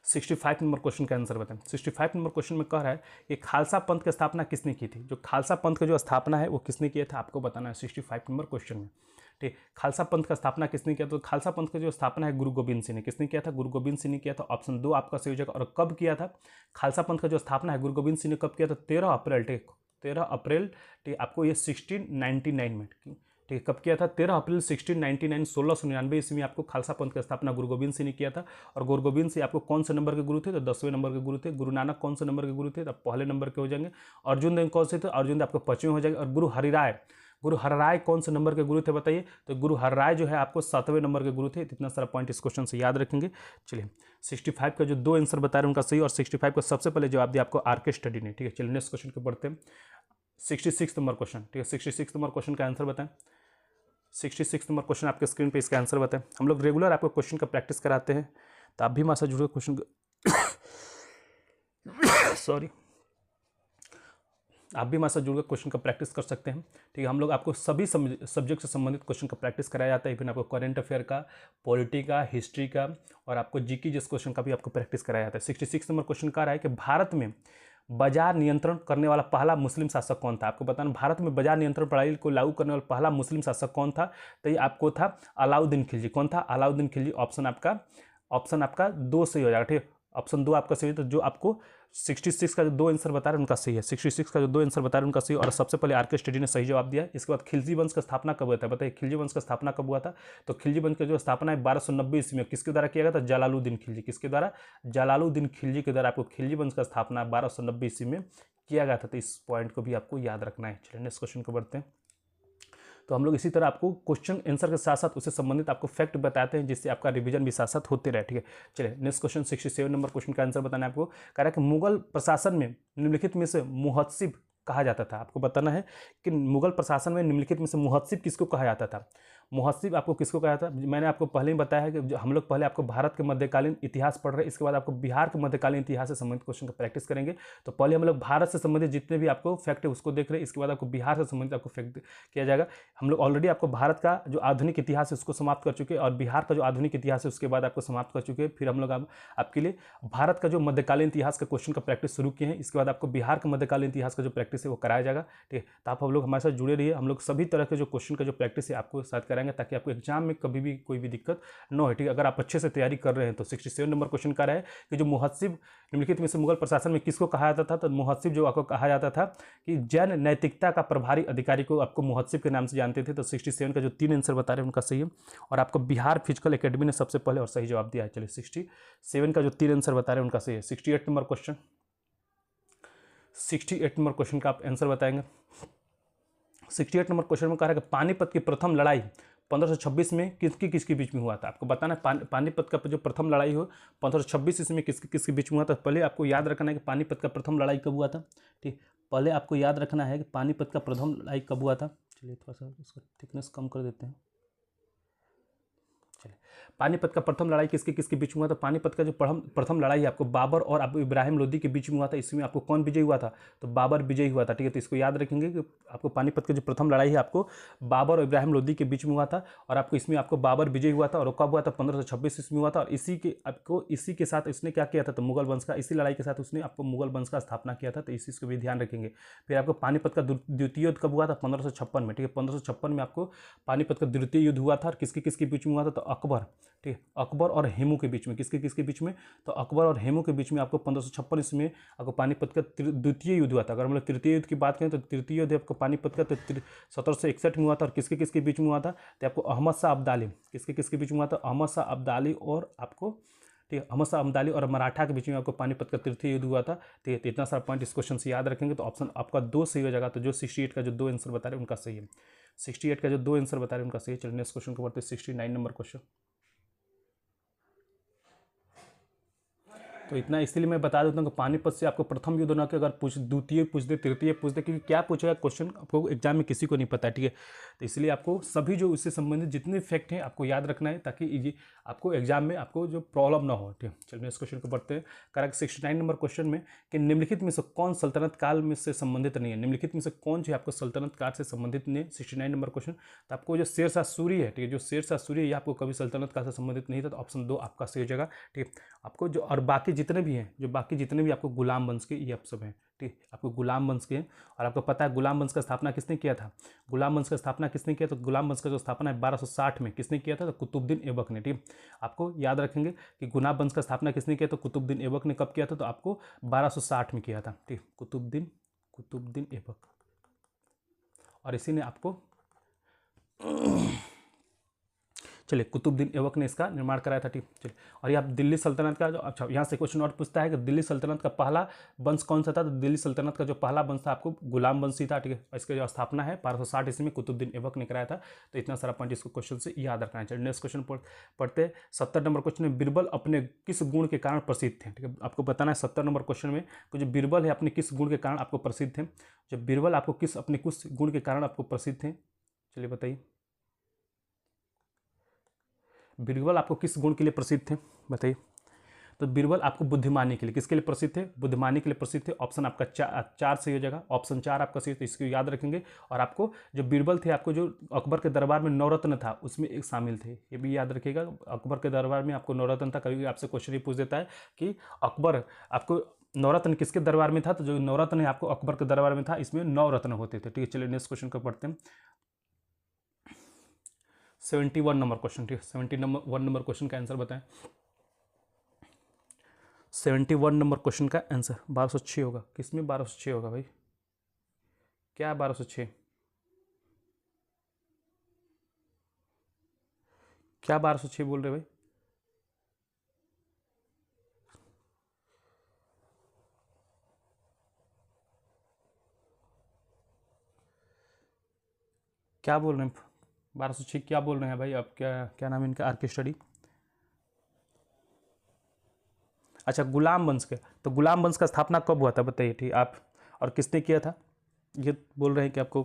65 नंबर क्वेश्चन का आंसर बताएं। 65 नंबर क्वेश्चन में कह रहा है कि खालसा पंथ की स्थापना किसने की थी। जो खालसा पंथ की जो स्थापना है वो किसने किया था, आपको बताना है 65 नंबर क्वेश्चन में, ठीक। खालसा पंथ का स्थापना किसने किया, तो खालसा पंथ की जो स्थापना है गुरु गोविंद सिंह ने। किसने किया था, गुरु गोविंद सिंह ने किया था। ऑप्शन 2 आपका सही हो जाएगा। और कब किया था खालसा पंथ का जो स्थापना है गुरु गोविंद सिंह ने कब किया था, 13 अप्रैल, ठीक 13 अप्रैल, ठीक आपको ये 1699 में, ठीक है। कब किया था, 13 अप्रैल 1699, 1699 ईस्वी में आपको खालसा पंथ की स्थापना गुरु गोविंद सिंह ने किया था। और गुरु गोविंद सिंह आपको कौन से नंबर के गुरु थे, तो 10वें नंबर के गुरु थे। गुरु नानक कौन से नंबर के गुरु थे, तो पहले नंबर के हो जाएंगे। अर्जुन देव कौन से थे, अर्जुन देव आपको 5वें हो जाएंगे। और गुरु हरराय कौन से नंबर के गुरु थे बताइए, तो गुरु हरराय जो है आपको 7वें नंबर के गुरु थे। इतना सारा पॉइंट इस क्वेश्चन से याद रखेंगे। चलिए 65 का जो 2 आंसर बता रहे हैं उनका सही, और 65 का सबसे पहले जवाब दिया आपको आरके स्टडी ने, ठीक है। चलिए नेक्स्ट क्वेश्चन को पढ़ते हैं। 66 नंबर क्वेश्चन, ठीक है। 66 नंबर क्वेश्चन का आंसर बताएं। 66 नंबर क्वेश्चन आपके स्क्रीन पे, इसका आंसर बताएं। हम लोग रेगुलर आपको क्वेश्चन का प्रैक्टिस कराते हैं, तो आप भी हमारे साथ जुड़े क्वेश्चन सॉरी आप भी हमारे साथ जुड़कर क्वेश्चन का प्रैक्टिस कर सकते हैं, ठीक है। हम लोग आपको सभी सब्जेक्ट से संबंधित क्वेश्चन का प्रैक्टिस कराया जाता है। इवन आपको करंट अफेयर का, पॉलिटी का, हिस्ट्री का, और आपको जीके जिस क्वेश्चन का भी आपको प्रैक्टिस कराया जाता है। 66 नंबर क्वेश्चन कह रहा है कि भारत में बाजार नियंत्रण करने वाला पहला मुस्लिम शासक कौन था। आपको बताना भारत में बाजार नियंत्रण प्रणाली को लागू करने वाला पहला मुस्लिम शासक कौन था, तो ये आपको था अलाउद्दीन खिलजी। कौन था, अलाउद्दीन खिलजी। ऑप्शन आपका 2 सही हो जाएगा, ठीक है। ऑप्शन 2 आपका सही है। तो जो आपको 66 का जो 2 आंसर बता रहे हैं उनका सही है। 66 का जो 2 आंसर बता रहे हैं उनका सही, और सबसे पहले आरके स्टडी ने सही जवाब दिया। इसके बाद खिलजी वंश का स्थापना कब हुआ था, बताइए खिलजी वंश का स्थापना कब हुआ था। तो खिलजी वंश का जो स्थापना है 1290 ईस्वी में किसके द्वारा किया गया था, जलालुद्दीन खिलजी। किसके द्वारा, जलालुद्दीन खिलजी के द्वारा आपको खिलजी वंश का स्थापना 1290 ईस्वी में किया गया था। तो इस पॉइंट को भी आपको याद रखना है। चलिए नेक्स्ट क्वेश्चन को बढ़ते हैं। तो हम लोग इसी तरह आपको क्वेश्चन आंसर के साथ साथ उससे संबंधित आपको फैक्ट बताते हैं, जिससे आपका रिवीजन भी साथ साथ होते रहे, ठीक है। चलिए नेक्स्ट क्वेश्चन 67 नंबर क्वेश्चन का आंसर बताना है आपको। कह रहा है कि मुगल प्रशासन में निम्नलिखित में से मुहत्सिब कहा जाता था। आपको बताना है कि मुगल प्रशासन में निम्नलिखित में से मुहत्सिब किसको कहा जाता था। मुहत्सिब आपको किसको कहा था, मैंने आपको पहले ही बताया है कि हम लोग पहले आपको भारत के मध्यकालीन इतिहास पढ़ रहे हैं, इसके बाद आपको बिहार के मध्यकालीन इतिहास से संबंधित क्वेश्चन का प्रैक्टिस करेंगे। तो पहले हम लोग भारत से संबंधित जितने भी आपको फैक्ट है उसको देख रहे हैं, इसके बाद आपको बिहार से संबंधित आपको फैक्ट किया जाएगा। हम लोग ऑलरेडी आपको भारत का जो आधुनिक इतिहास है उसको समाप्त कर चुके हैं, और बिहार का जो आधुनिक इतिहास है उसके बाद आपको समाप्त कर चुके हैं। फिर हम लोग आपके लिए भारत का जो मध्यकालीन इतिहास का क्वेश्चन का प्रैक्टिस शुरू किए हैं। इसके बाद आपको बिहार का मध्यकालीन इतिहास का जो प्रैक्टिस है वो कराया जाएगा, ठीक है। तो आप हम लोग हमारे साथ जुड़े रहिए। हम लोग सभी तरह के जो क्वेश्चन का जो प्रैक्टिस है आपको साथ कराएंगे, ताकि आपको एग्जाम में कभी भी कोई भी दिक्कत न हो, ठीक है। अगर आप अच्छे से तैयारी कर रहे हैं तो 67 नंबर क्वेश्चन का रहा है कि जो मुहत्सिब निम्नलिखित में से मुगल प्रशासन में किसको कहा जाता था, तो मुहत्सिब जो आपको कहा जाता था कि जन नैतिकता का प्रभारी अधिकारी को आपको मुहत्सिब के नाम से जानते थे। तो 67 का जो 3 आंसर बता रहे हैं उनका सही है, और आपको बिहार फिजिकल एकेडमी ने सबसे पहले और सही जवाब दिया है। चलिए 67 का जो 3 आंसर बता रहे हैं उनका सही है। 68 नंबर क्वेश्चन, 68 नंबर क्वेश्चन का आप आंसर बताएंगे। 68 नंबर क्वेश्चन में कहा है कि पानीपत की प्रथम लड़ाई 1526 में किसके बीच में हुआ था। आपको बताना है पानीपत का जो प्रथम लड़ाई हो 1526 ईस्वी में किसके बीच में हुआ था। पहले आपको याद रखना है कि पानीपत का प्रथम लड़ाई कब हुआ था, ठीक। पहले आपको याद रखना है कि पानीपत का प्रथम लड़ाई कब हुआ था। चलिए थोड़ा सा इसका थिकनेस कम कर देते हैं। चलिए पानीपत का प्रथम लड़ाई किसके बीच में हुआ था। पानीपत का जो प्रथम लड़ाई है आपको बाबर और अबू इब्राहिम लोदी के बीच में हुआ था। इसमें आपको कौन विजयी हुआ था, तो बाबर विजयी हुआ था, ठीक है। तो इसको याद रखेंगे कि आपको पानीपत की जो प्रथम लड़ाई है आपको बाबर और इब्राहिम लोदी के बीच में हुआ था, और आपको इसमें आपको बाबर विजयी हुआ था। और कब हुआ था, 1526 ईस्वी में हुआ था। और इसी के साथ उसने क्या किया था, तो मुगल वंश का, इसी लड़ाई के साथ उसने आपको मुगल वंश का स्थापना किया था। तो इस चीज़ को भी ध्यान रखेंगे। फिर आपको पानीपत का द्वितीय युद्ध कब हुआ था, 1556 में, ठीक है। 1556 में आपको पानीपत का द्वितीय युद्ध हुआ था। और किसके बीच में हुआ था, तो अकबर अकबर, ठीक है, अकबर और हेमू के बीच में, किसके किसके बीच में, तो अकबर और हेमू के बीच में आपको 1556 ईस्वी में आपको पानीपत का द्वितीय युद्ध हुआ था। अगर हम लोग तृतीय युद्ध की बात करें तो तृतीय युद्ध आपको पानीपत का 1761 में हुआ था। और किसके किसके बीच में हुआ था, तो आपको अहमद शाह अब्दाली, किसके किसके बीच में हुआ था, अहमद शाह अब्दाली और आपको, ठीक है, अहमद शाह अब्दाली और मराठा के बीच में आपको पानीपत का तृतीय युद्ध हुआ था। ठीक है, तो इतना सारा पॉइंट इस क्वेश्चन से याद रखेंगे तो ऑप्शन आपका 2 सही हो जाएगा। तो जो 68 का जो 2 आंसर बता रहे हैं उनका सही है, 68 का जो 2 आंसर बता रहे हैं उनका सही है। चलिए नेक्स्ट क्वेश्चन को बढ़ते हैं, 69 नंबर क्वेश्चन। तो इतना इसलिए मैं बता देता हूँ कि पानीपत से आपको प्रथम युद्ध ना कि अगर द्वितीय पूछ दे, तृतीय पूछ दे, क्योंकि क्या पूछेगा क्वेश्चन आपको एग्जाम में किसी को नहीं पता है, ठीक है। तो इसलिए आपको सभी जो उससे संबंधित जितने फैक्ट हैं आपको याद रखना है, ताकि ये आपको एग्जाम में आपको जो प्रॉब्लम ना हो, ठीक है। चलिए इस क्वेश्चन को पढ़ते हैं। करेक्ट 69 नंबर क्वेश्चन में कि निम्नलिखित में से कौन सल्तनत काल में से संबंधित नहीं है, निम्नलिखित में से कौन जो आपको सल्तनत काल से संबंधित नहीं है। 69 नंबर क्वेश्चन, तो आपको जो शेरशाह सूरी है, ठीक है, जो शेरशाह सूरी है ये आपको कभी सल्तनत काल से संबंधित नहीं था, तो ऑप्शन 2 आपका सही हो जाएगा, ठीक है। आपको जो और बाकी जितने भी हैं, जो बाकी जितने भी आपको गुलाम वंश के, ये आप सब हैं, ठीक, आपको गुलाम वंश के। और आपको पता है गुलाम वंश का स्थापना किसने किया था, गुलाम वंश का स्थापना किसने किया, तो गुलाम वंश का जो स्थापना है 1260 में किसने किया था, तो कुतुबुद्दीन ऐबक ने, ठीक। आपको याद रखेंगे कि गुलाम वंश का स्थापना किसने किया, तो कुतुबुद्दीन ऐबक ने कब किया था, तो आपको 1260 में किया था, ठीक, कुतुबुद्दीन ऐबक। और इसी ने आपको चलिए कुतुबुद्दीन ऐबक ने इसका निर्माण कराया था, ठीक। चलिए, और ये आप दिल्ली सल्तनत का जो, अच्छा यहाँ से क्वेश्चन और पूछता है कि दिल्ली सल्तनत का पहला वंश कौन सा था, तो दिल्ली सल्तनत का जो पहला वंश था आपको गुलाम वंशी था, ठीक है। इसका जो स्थापना है 1260 ईस्वी में कुतुबुद्दीन ऐबक ने कराया था। तो इतना सारा पॉइंट इसको क्वेश्चन से याद रखना है। चलिए नेक्स्ट क्वेश्चन पढ़ते 70 नंबर क्वेश्चन में बीरबल अपने किस गुण के कारण प्रसिद्ध थे, ठीक है। आपको बताना है 70 नंबर क्वेश्चन में जो बीरबल है अपने किस गुण के कारण आपको प्रसिद्ध थे, जब बीरबल आपको किस अपने कुछ गुण के कारण आपको प्रसिद्ध थे, चलिए बताइए। बीरबल आपको किस गुण के लिए प्रसिद्ध थे, बताइए। तो बीरबल आपको बुद्धिमानी के लिए, किसके लिए प्रसिद्ध थे, बुद्धिमानी के लिए प्रसिद्ध थे। ऑप्शन आपका 4 सही हो जाएगा, ऑप्शन 4 आपका सही, तो इसको याद रखेंगे। और आपको जो बीरबल थे, आपको जो अकबर के दरबार में नवरत्न था उसमें एक शामिल थे, ये भी याद रखिएगा। अकबर के दरबार में आपको नवरत्न था। कभी भी आपसे क्वेश्चन ये पूछ देता है कि अकबर आपको नवरत्न किसके दरबार में था, तो जो नवरत्न है आपको अकबर के दरबार में था, इसमें 9 रत्न होते थे, ठीक है। चलिए नेक्स्ट क्वेश्चन को पढ़ते हैं। 71 नंबर क्वेश्चन, ठीक है। 71 नंबर क्वेश्चन का आंसर बताएं। 71 नंबर क्वेश्चन का आंसर 1206 होगा। किसमें 1206 होगा भाई, क्या है 1206, क्या 1206 बोल रहे भाई, क्या बोल रहे हैं 1206 क्या बोल रहे हैं भाई आप, क्या क्या नाम है इनका, आर के स्टडी। अच्छा गुलाम वंश के, तो गुलाम वंश का स्थापना कब हुआ था बताइए, ठीक आप, और किसने किया था, ये बोल रहे हैं कि आपको।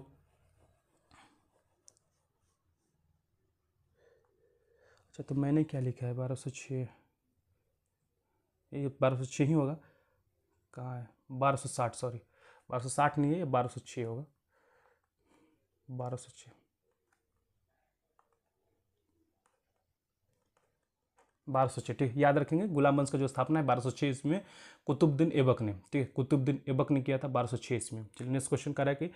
अच्छा तो मैंने क्या लिखा है 1206, ये 1206 ही होगा, कहाँ है 1260, सॉरी 1260 नहीं है, ये 1206 होगा, 1206, 1206, ठीक है, याद रखेंगे। गुलाम वंश का जो स्थापना है 1206 ईस्वी में कुतुबुद्दीन ऐबक ने, ठीक है, कुतुबुद्दीन ऐबक ने किया था 1206 ईस्वी में। चलिए नेक्स्ट क्वेश्चन कर रहा है कि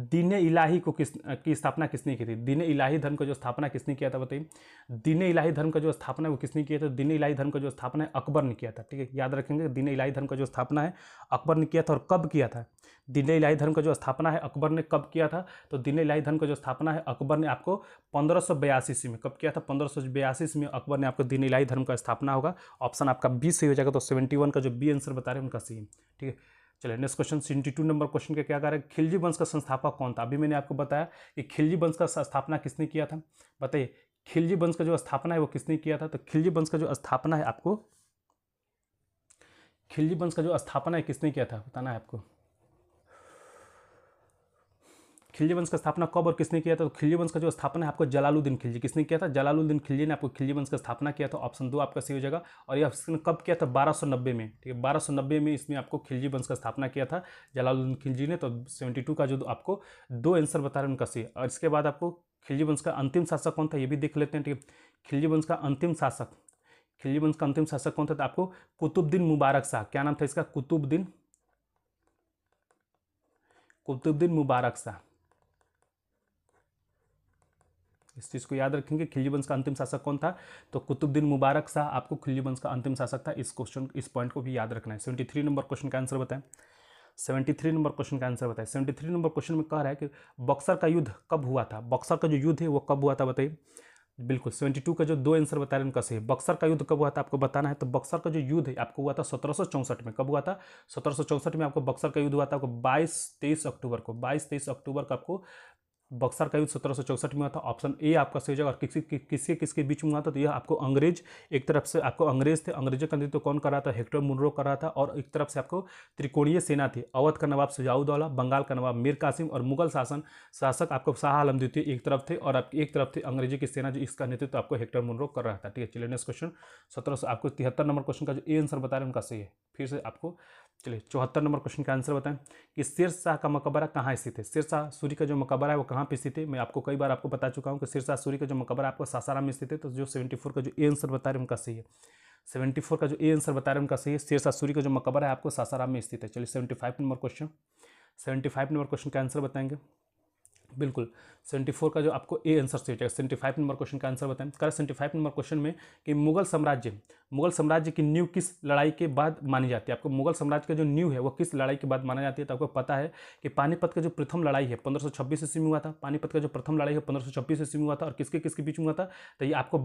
दीन इलाही को की स्थापना किसने की थी, दीन इलाही धर्म का जो स्थापना किसने किया था बताइए। दीन इलाही धर्म का जो स्थापना है वो किसने किया था, दीन इलाही धर्म का जो स्थापना है अकबर ने किया था, ठीक है, याद रखेंगे। दीन इलाही धर्म का जो स्थापना है अकबर ने किया था, और कब किया था, दीन इलाही धर्म का जो स्थापना है अकबर ने कब किया था, तो दीन इलाही धर्म का जो स्थापना है अकबर ने आपको 1582 ईस्वी में कब किया था, 1582 ईस्वी में अकबर ने आपको दीन इलाही धर्म का स्थापना होगा। ऑप्शन आपका बी सही हो जाएगा। तो 71 का जो बी आंसर बता रहे हैं उनका सही है, ठीक है। चलिए नेक्स्ट क्वेश्चन 72 नंबर क्वेश्चन का क्या कह रहा है, खिलजी वंश का संस्थापक कौन था। अभी मैंने आपको बताया कि खिलजी वंश का स्थापना किसने किया था, बताइए। खिलजी वंश का जो स्थापना है वो किसने किया था, तो खिलजी वंश का जो स्थापना है आपको, खिलजी वंश का जो स्थापना है किसने किया था बताना है आपको। खिलजी वंश का स्थापना कब और किसने किया था, तो खिलजी वंश का जो स्थापना है आपको जलालुद्दीन खिलजी, किसने किया था, जलालुद्दीन खिलजी ने आपको खिलजी वंश का स्थापना किया था। ऑप्शन 2 आपका सही हो जाएगा। और यह कब किया था, 1290 में, ठीक है, 1290 में इसमें आपको खिलजी वंश का स्थापना किया था जलालुद्दीन खिलजी ने। तो 72 का जो आपको 2 आंसर बता रहे हैं उनका सही। और इसके बाद आपको खिलजी वंश का अंतिम शासक कौन था ये भी देख लेते हैं, ठीक है। खिलजी वंश का अंतिम शासक, खिलजी वंश का अंतिम शासक कौन था, तो आपको कुतुबुद्दीन मुबारक शाह, क्या नाम था इसका, कुतुबुद्दीन मुबारक शाह, इस चीज़ को याद रखेंगे। खिलजी वंश का अंतिम शासक कौन था? तो कुतुबुद्दीन मुबारक शाह आपको खिलजी वंश का अंतिम शासक था। इस पॉइंट को भी याद रखना है। 73 नंबर क्वेश्चन का आंसर बताएं। 73 नंबर क्वेश्चन का आंसर बताएं। 73 नंबर क्वेश्चन में कह रहा है कि बक्सर का युद्ध कब हुआ था? बक्सर का जो युद्ध है वो कब हुआ था बताइए। बिल्कुल 72 का जो 2 आंसर बता रहे हैं उनका सही है। बक्सर का युद्ध कब हुआ था आपको बताना है। तो बक्सर का जो युद्ध है आपको हुआ था 1764 में। कब हुआ था? 1764 में आपको बक्सर का युद्ध हुआ था। आपको 22-23 अक्टूबर को, 22-23 अक्टूबर को आपको बक्सर का युद्ध 1764 में हुआ था। ऑप्शन ए आपका सही जगह। और किसके किसके बीच में हुआ था? तो यह आपको अंग्रेज, एक तरफ से आपको अंग्रेज थे, अंग्रेजों का नेतृत्व कौन कर रहा था? हेक्टर मुनरो कर रहा था। और एक तरफ से आपको त्रिकोणीय सेना थी। अवध का नवाब शुजाउद्दौला, बंगाल का नवाब मीर कासिम और मुगल शासक आपको शाह आलम द्वितीय एक तरफ थे, और आपकी एक तरफ थे अंग्रेजी की सेना, जो इसका नेतृत्व आपको हेक्टर मुनरो कर रहा था। ठीक है, चलिए नेक्स्ट क्वेश्चन 17 आपको 73 नंबर क्वेश्चन का जो ए आंसर बता रहे हैं उनका सही है। फिर से आपको चलिए 74 नंबर क्वेश्चन का आंसर बताएं कि शेरशाह का मकबरा कहाँ स्थित है? शेरशाह सूरी का जो मकबरा है वो कहाँ पे स्थित है? मैं आपको कई बार आपको बता चुका हूँ कि शेरशाह सूरी का जो मकबरा आपको सासाराम में स्थित है। तो जो 74 का जो ए आंसर बता रहे हैं उनका सही है। 74 का जो ए आंसर बता रहे हैं उनका सही है। शेरशाह सूरी का जो मकबरा है आपको सासाराम में स्थित है। चलिए 75 नंबर क्वेश्चन, 75 नंबर क्वेश्चन का आंसर बताएंगे। बिल्कुल 74 का जो आपको ए आंसर सही है। 75 नंबर क्वेश्चन का आंसर बताएं। कर 75 नंबर क्वेश्चन में कि मुगल साम्राज्य की नींव किस लड़ाई के बाद मानी जाती है? आपको मुगल साम्राज्य का जो नींव है वो किस लड़ाई के बाद माना जाती है? तो आपको पता है कि पानीपत का जो प्रथम लड़ाई है 1526 ईस्वी में हुआ था। पानीपत का जो प्रथम लड़ाई है 1526 ईस्वी में हुआ था। और किसके किसके बीच में हुआ था? तो ये आपको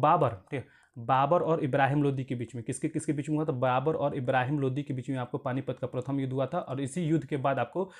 बाबर और इब्राहिम लोदी के बीच में। किसके किसके बीच में हुआ था? बाबर और इब्राहिम लोदी के बीच में आपको पानीपत का प्रथम युद्ध हुआ था। और इसी युद्ध के बाद आपको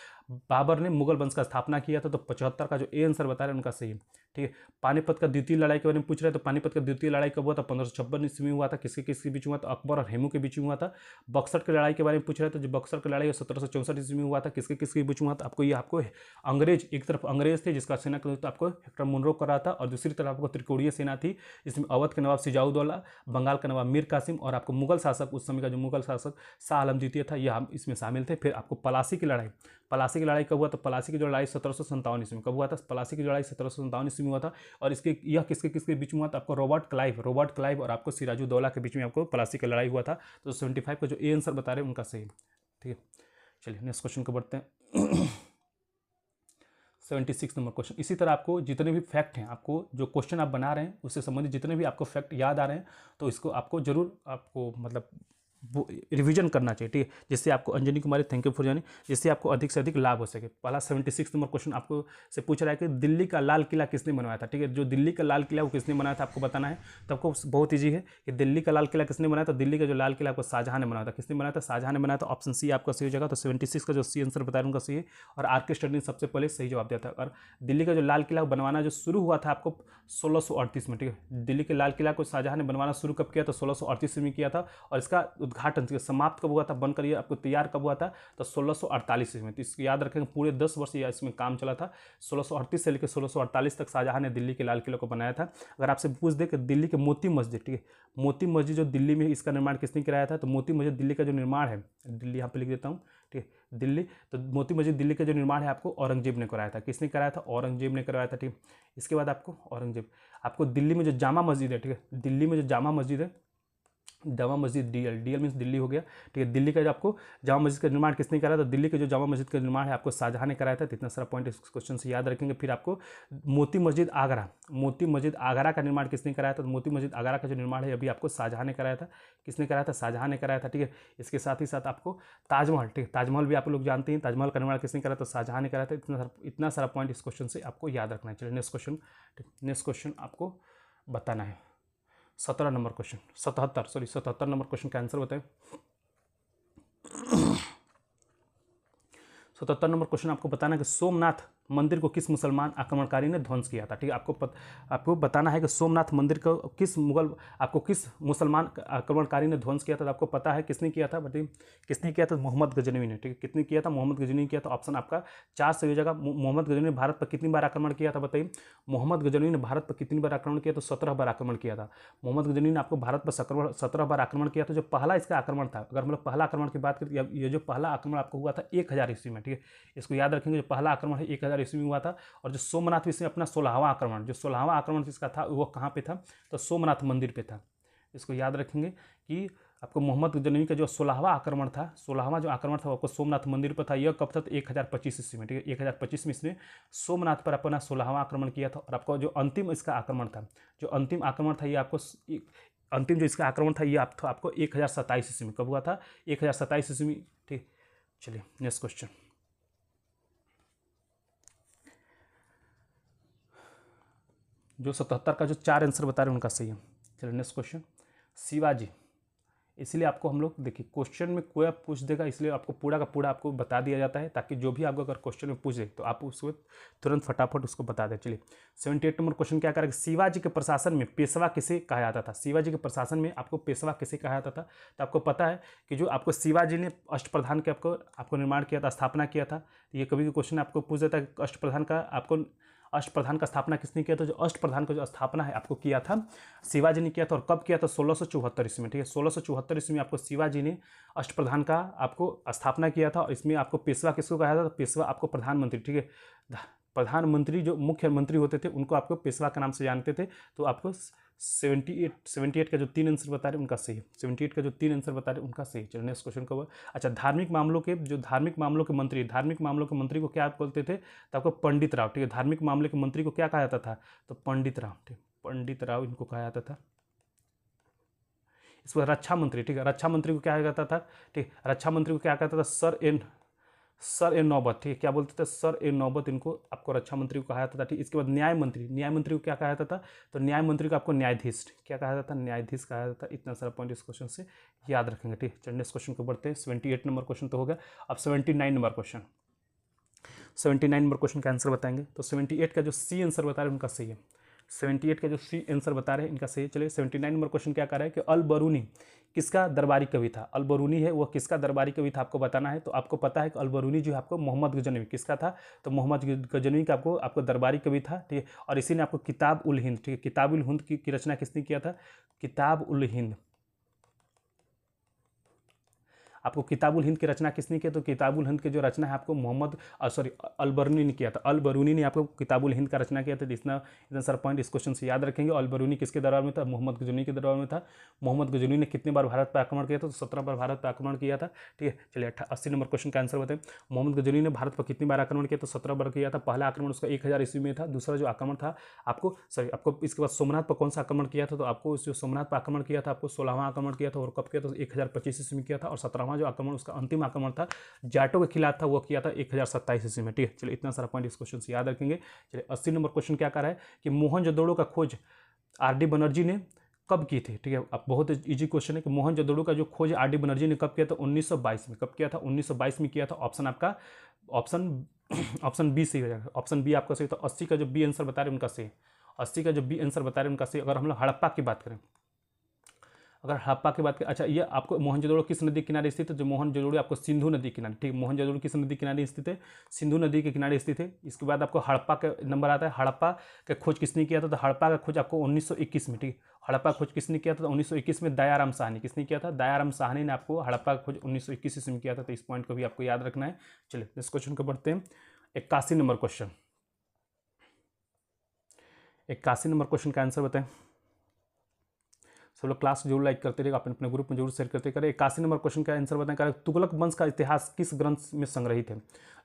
बाबर ने मुगल वंश का स्थापना किया था। तो 75 का जो ए आंसर बता रहे हैं उनका सही है। ठीक है, पानीपत का द्वितीय लड़ाई के बारे में पूछ रहे हैं। तो पानीपत का द्वितीय लड़ाई कब हुआ था? 1556 ईस्वी में हुआ था। किसके किसके बीच में हुआ था? अकबर और हेमू के बीच में हुआ था। बक्सर की लड़ाई के बारे में पूछ रहे थे। जो बक्सर की लड़ाई 1764 ईस्वी में हुआ था। किसके किसके बीच में हुआ था? आपको अंग्रेज, एक तरफ अंग्रेज थे जिसका सेना तो आपको हेक्टर मुनरो कर रहा था, और दूसरी तरफ आपको त्रिकोणीय सेना थी जिसमें अवध के नवाब शुजाउद्दौला, बंगाल का नवाब मीर कासिम और आपको मुगल शासक, उस समय का जो मुगल शासक शाह आलम द्वितीय था, यह इसमें शामिल थे। फिर आपको पलासी की लड़ाई कब हुआ? तो पलासी की जो लड़ाई 1757 ईस्वी में कब हुआ था? पलासी की लड़ाई 1757 ईस्वी में हुआ था। और यह किसके किसके बीच में हुआ था? आपको रॉबर्ट क्लाइव और आपको सिराजुद्दौला के बीच में आपको पलासी की लड़ाई हुआ था। तो 75 का जो ए आंसर बता रहे हैं उनका सही। ठीक है, चलिए नेक्स्ट क्वेश्चन को बढ़ते हैं। 76 नंबर क्वेश्चन। इसी तरह आपको जितने भी फैक्ट हैं, आपको जो क्वेश्चन आप बना रहे हैं उससे संबंधित जितने भी आपको फैक्ट याद आ रहे हैं, तो इसको आपको जरूर आपको मतलब रिवीजन करना चाहिए। ठीक है, जिससे आपको, Anjani Kumari thank you for joining, जिससे आपको अधिक से अधिक लाभ हो सके। पहला 76 नंबर क्वेश्चन आपको से पूछ रहा है कि दिल्ली का लाल किला किसने बनवाया था? ठीक है, जो दिल्ली का लाल किला वो किसने बनाया था आपको बताना है। तो आपको बहुत ईजी है कि दिल्ली का लाल किला किसने बनाया था? दिल्ली का जो लाल किला आपको शाहजहां ने बनाया था। किसने बनाया था? शाहजहां ने बनाया था। ऑप्शन सी आपका सही हो जाएगा। तो 76 का जो सी आंसर बता रहा हूँ सही है। और आर के स्टडी ने सबसे पहले सही जवाब दिया था। और दिल्ली का जो लाल किला बनवाना जो शुरू हुआ था आपको 1638 में। ठीक है, दिल्ली के लाल किला को शाहजहां ने बनवाना शुरू कब किया? तो 1638 में किया था। और इसका उद्घाटन समाप्त कब हुआ था, बनकर ये आपको तैयार कब हुआ था? तो 1648 में। तो इसको याद रखेंगे, पूरे 10 वर्ष ये इसमें काम चला था। 1638 से लेकर 1648 तक शाहजहां ने दिल्ली के लाल किले को बनाया था। अगर आपसे पूछ दे कि दिल्ली के मोती मस्जिद, ठीक है, मोती मस्जिद जो दिल्ली में, इसका निर्माण किसने कराया था? तो मोती मस्जिद दिल्ली का जो निर्माण है, दिल्ली यहाँ पे लिख देता हूँ, ठीक है, दिल्ली, तो मोती मस्जिद दिल्ली का जो निर्माण है आपको औरंगजेब ने कराया था। किसने कराया था? औरंगजेब ने करवाया था। ठीक है, इसके बाद आपको दिल्ली में जो जामा मस्जिद है, ठीक है, दिल्ली में जो जामा मस्जिद है, जामा मस्जिद डीएल मीन्स दिल्ली हो गया। ठीक है, दिल्ली का जो आपको जामा मस्जिद का निर्माण किसने कराया था? दिल्ली के जो जामा मस्जिद का निर्माण है आपको शाहजहां ने कराया था। तो इतना सारा पॉइंट इस क्वेश्चन से याद रखेंगे। फिर आपको मोती मस्जिद आगरा का निर्माण किसने कराया था? तो मोती मस्जिद आगरा का जो निर्माण है अभी आपको शाहजहां ने कराया था। किसने कराया था? शाहजहां ने कराया था। ठीक है, इसके साथ ही साथ आपको ताजमहल, ठीक है, ताजमहल भी आप लोग जानते हैं, ताजमहल का निर्माण किसने कराया था? शाहजहां ने कराया था। इतना सारा पॉइंट इस क्वेश्चन से आपको याद रखना है। चलिए नेक्स्ट क्वेश्चन आपको बताना है। 17 नंबर क्वेश्चन, 77 नंबर क्वेश्चन का आंसर बताएं। 77 नंबर क्वेश्चन आपको बताना है कि सोमनाथ मंदिर को किस मुसलमान आक्रमणकारी ने ध्वंस किया था? ठीक है, आपको बताना है कि सोमनाथ मंदिर को किस मुसलमान आक्रमणकारी ने ध्वंस किया था। तो आपको पता है किसने किया था, बताइए किसने किया था? मोहम्मद गजनवी ने। ठीक है, किसने किया था? मोहम्मद गजनवी ने किया था। ऑप्शन आपका 4 से हो जाएगा। मोहम्मद गजनवी ने भारत पर कितनी बार आक्रमण किया था बताइए? मोहम्मद गजनवी ने भारत पर कितनी बार आक्रमण किया? तो 17 बार आक्रमण किया था। मोहम्मद गजनवी ने आपको भारत पर 17 बार आक्रमण किया था। जो पहला इसका आक्रमण था, अगर हम लोग पहला आक्रमण की बात करें, ये जो पहला आक्रमण आपको हुआ था 1000 ईस्वी में। ठीक है, इसको याद रखेंगे, जो पहला आक्रमण है 1000 ईस्वी में हुआ था। और जो सोमनाथ में अपना 16वां आक्रमण जिसका था वो कहाँ पे था? तो सोमनाथ मंदिर पे था। इसको याद रखेंगे कि आपको मोहम्मद गजनवी का जो 16वां आक्रमण था, 16वां जो आक्रमण था वो आपको सोमनाथ मंदिर पर था। यह कब था? तो 1025 ईस्वी में, ठीक है, 1025 में इसने सोमनाथ पर अपना 16वां आक्रमण किया था। और आपको जो अंतिम इसका आक्रमण था, जो अंतिम आक्रमण था, ये आपको अंतिम जो इसका आक्रमण था ये आपको 1027 ईस्वी में कब हुआ था? 1027 ईस्वी में, ठीक। चलिए नेक्स्ट क्वेश्चन। जो 77 का जो 4 आंसर बता रहे हैं उनका सही है। चलिए नेक्स्ट क्वेश्चन। शिवाजी, इसलिए आपको हम लोग देखिए क्वेश्चन में कोई आप पूछ देगा, इसलिए आपको पूरा का पूरा आपको बता दिया जाता है, ताकि जो भी आपको अगर क्वेश्चन में पूछ दे तो आप उसको तुरंत फटाफट उसको बता दें। चलिए 78 नंबर क्वेश्चन क्या करेगा? शिवाजी के प्रशासन में पेशवा किसे कहा जाता था? शिवाजी के प्रशासन में आपको पेशवा किसे कहा जाता था? तो आपको पता है कि जो आपको शिवाजी ने अष्टप्रधान के आपको निर्माण किया था, स्थापना किया था। ये कभी भी क्वेश्चन आपको पूछ देता है अष्टप्रधान का, आपको अष्टप्रधान का स्थापना किसने किया था? जो अष्टप्रधान का जो स्थापना है आपको किया था शिवाजी ने किया था। और कब किया था? 1674 ईस्वी में, ठीक है। 1674 ईस्वी में आपको शिवाजी ने अष्टप्रधान का आपको स्थापना किया था। और इसमें आपको पेशवा किसको कहा था? पेशवा आपको प्रधानमंत्री, ठीक है, प्रधानमंत्री जो मुख्यमंत्री होते थे उनको आपको पेशवा के नाम से जानते थे। तो आपको 78 का जो 3 आंसर बता रहे हैं उनका सही है। 78 का जो 3 आंसर बता रहे हैं उनका सही है। चलिए नेक्स्ट क्वेश्चन का। अच्छा, धार्मिक मामलों के मंत्री को क्या आप बोलते थे? तो आपको पंडित राव, ठीक है। धार्मिक मामले के मंत्री को क्या कहा जाता था? तो पंडित राव, ठीक, पंडित राव इनको कहा जाता था। इसके बाद रक्षा मंत्री, ठीक है, रक्षा मंत्री को क्या कहा जाता था? ठीक, रक्षा मंत्री को क्या कहता था? सर ए नौबत, ठीक है, क्या बोलते थे? सर ए नौबत, इनको आपको रक्षा मंत्री को कहा जाता था, ठीक। इसके बाद न्याय मंत्री को क्या कहा जाता था? तो न्याय मंत्री को आपको न्यायाधीश, क्या कहा जाता था? न्यायाधीश कहा जाता था। इतना सारा पॉइंट इस क्वेश्चन से याद रखेंगे, ठीक। चलिए नेक्स्ट क्वेश्चन को बढ़ते हैं। 78 नंबर क्वेश्चन तो हो गया। अब 79 नंबर क्वेश्चन, 79 नंबर क्वेश्चन का आंसर बताएंगे। तो 78 का जो सी आंसर बता रहे हैं उनका सही है। 78 का जो सी आंसर बता रहे हैं इनका सही है। चलिए 79 नंबर क्वेश्चन क्या कर रहा है कि अल बरूनी किसका दरबारी कवि था? अल बरूनी है वह किसका दरबारी कवि था आपको बताना है। तो आपको पता है कि अल बरूनी जो है आपको मोहम्मद गजनवी किसका था? तो मोहम्मद गजनवी का आपको दरबारी कवि था, ठीक है। और इसी ने आपको किताब उल हिंद, ठीक है, किताब उल हिंद की रचना किसने किया था? किताब उल हिंद, आपको किताबुल हिंद की रचना किसने किया? तो किताबुल हिंद की जो रचना है आपको अल बरूनी ने किया था। अल बरूनी ने आपको किताबुल हिंद का रचना किया था। इतना सारा पॉइंट इस क्वेश्चन से याद रखेंगे। अल बरूनी किसके दरबार में था? मोहम्मद गजनवी के दरबार में था। मोहम्मद गजनवी ने कितने बार भारत पर आक्रमण किया था? तो 17 बार भारत पर आक्रमण किया था, ठीक है। चलिए 80 नंबर क्वेश्चन का आंसर बताएं। मोहम्मद गजनवी ने भारत पर कितनी बार आक्रमण किया? तो 17 बार किया था। पहला आक्रमण उसका 1000 ईस्वी में था। दूसरा जो आक्रमण था आपको इसके बाद सोमनाथ पर कौन सा आक्रमण किया था? तो आपको जो सोमनाथ पर आक्रमण किया था आपको 16वां आक्रमण किया था। और कब किया था? 1025 ईस्वी में किया था। और 17वां जो आक्रमण उसका अंतिम आक्रमण था जाटों के खिलाफ था वो किया था 1027 ईस्वी में, ठीक है। चलिए इतना सारा पॉइंट इस क्वेश्चन से याद रखेंगे। चलिए 80 नंबर क्वेश्चन क्या कर रहा है कि मोहनजोदड़ो का खोज आर.डी. बनर्जी ने कब की थी? ठीक है, अब बहुत इजी क्वेश्चन है कि मोहनजोदड़ो का जो खोज आर.डी. बनर्जी ने कब किया था? 1922 में। कब किया था? 1922 में किया था। ऑप्शन आपका ऑप्शन बी सही हो जाएगा। ऑप्शन बी आपका सही। तो 80 का जो बी आंसर बता रहे हैं उनका सही। 80 का जो बी आंसर बता रहे हैं उनका सही। अगर हम लोग हड़प्पा की बात करें, अगर हड़प्पा की बात करें, अच्छा ये आपको मोहनजोदड़ो किस नदी के किनारे स्थित है? जो मोहनजोदड़ो आपको सिंधु नदी के किनारे, ठीक। मोहनजोदड़ो किस नदी के किनारे स्थित है? सिंधु नदी के किनारे स्थित है। इसके बाद आपको हड़प्पा का नंबर आता है। हड़प्पा का खोज किसने किया था? तो हड़प्पा का खोज आपको 1921 में, ठीक। हड़प्पा खोज किसने किया था? तो 1921 में दयाराम साहनी। किसने किया था? दयाराम साहनी ने आपको हड़प्पा का खोज 1921 ईस्वी में किया था। तो इस पॉइंट को भी आपको याद रखना है। चलिए इस क्वेश्चन को बढ़ते हैं। 81 नंबर क्वेश्चन, 81 नंबर क्वेश्चन का आंसर बताएं। सब लोग क्लास जरूर लाइक करते रहेगा, अपने अपने ग्रुप में जरूर शेयर करते करें। 81 नंबर क्वेश्चन का आंसर बताएं। तुगलक वंश का इतिहास किस ग्रंथ में संग्रहित है?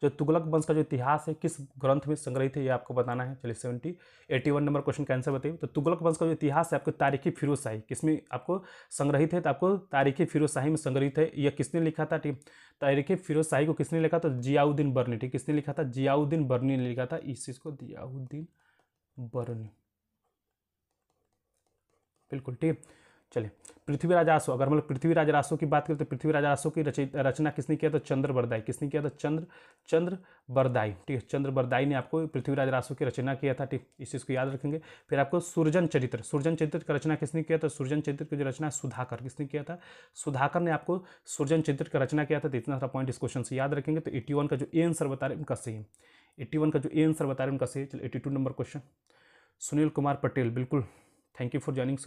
जो तुगलक वंश का जो इतिहास है किस ग्रंथ में संग्रहित है ये आपको बताना है। चलिए 81 नंबर क्वेश्चन का आंसर बताइए। तो तुगलक वंश का जो इतिहास है आपको तारीखी फिरोजशाही किसमें आपको संग्रहित है? तो आपको तारीखी फिरोजशाही में संग्रहित है। यह किसने लिखा था? ठीक, तारीखी फिरोजशाही को किसने लिखा? तो जियाउद्दीन बर्नी, ठीक। किसने लिखा था? जियाउद्दीन बर्नी ने लिखा था इस चीज को, जियाउद्दीन बर्नी, बिल्कुल ठीक। चलिए पृथ्वीराज आसो, अगर हम लोग पृथ्वीराज आसो की बात करें तो पृथ्वीराज आसो की रचना किसने किया? तो चंद्रबरदाई। किसने किया? तो चंद्रबरदाई, ठीक है। चंद्रबरदाई ने आपको पृथ्वीराज आसो की रचना किया था, ठीक। इस चीज़ को याद रखेंगे। फिर आपको सुरजन चरित्र की रचना किसने किया? तो सुरजन चरित्र की जो रचना सुधाकर, किसने किया था? सुधाकर ने आपको सुरजन चरित्र का रचना किया था। तो इतना सारा पॉइंट इस क्वेश्चन से याद रखेंगे। तो 81 का जो ए आंसर बता रहे हैं उनका सही है। 81 का जो ए आंसर बता रहे हैं उनका सही है। चलिए 82 नंबर क्वेश्चन, सुनील कुमार पटेल, बिल्कुल thank you for joining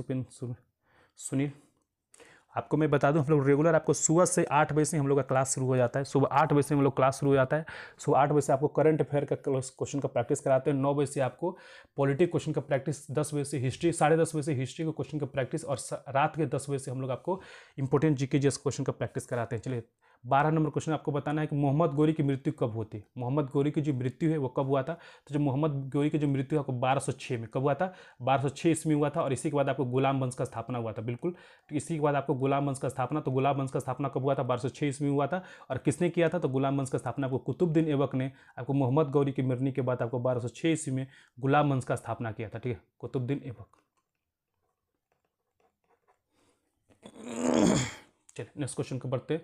Sunil. आपको मैं बता दूं, हम लोग रेगुलर आपको सुबह से 8 बजे से हम लोग का क्लास शुरू हो जाता है। सुबह 8 बजे से हम लोग क्लास शुरू हो जाता है। सुबह 8 बजे से आपको करंट अफेयर का क्वेश्चन का प्रैक्टिस कराते हैं। 9 बजे से आपको पॉलिटिक क्वेश्चन का प्रैक्टिस, 10 बजे से हिस्ट्री, 10:30 बजे से हिस्ट्री के क्वेश्चन का प्रैक्टिस, और रात के 10 बजे से हम लोग आपको इंपॉर्टेंट जीके जीएस क्वेश्चन का प्रैक्टिस कराते हैं। चलिए 12 नंबर क्वेश्चन आपको बताना है कि मोहम्मद गोरी की मृत्यु कब होती है। मोहम्मद गोरी की जो मृत्यु है वो कब हुआ था। तो जो मोहम्मद गोरी की जो मृत्यु है आपको 1206 में कब हुआ था, 1206 ईस्वी हुआ था। और इसी के बाद आपको गुलाम वंश का स्थापना हुआ था। बिल्कुल, तो इसी के बाद आपको गुलाम वंश का स्थापना, तो गुलाम वंश का स्थापना कब हुआ था, 1206 ईस्वी हुआ था। और किसने किया था, तो गुलाम वंश का स्थापना आपको कुतुबुद्दीन ऐबक ने आपको मोहम्मद गोरी की मरने के बाद आपको 1206 ईस्वी में गुलाम वंश का स्थापना किया था। ठीक है, कुतुबुद्दीन ऐबक। चलिए नेक्स्ट क्वेश्चन को बढ़ते हैं।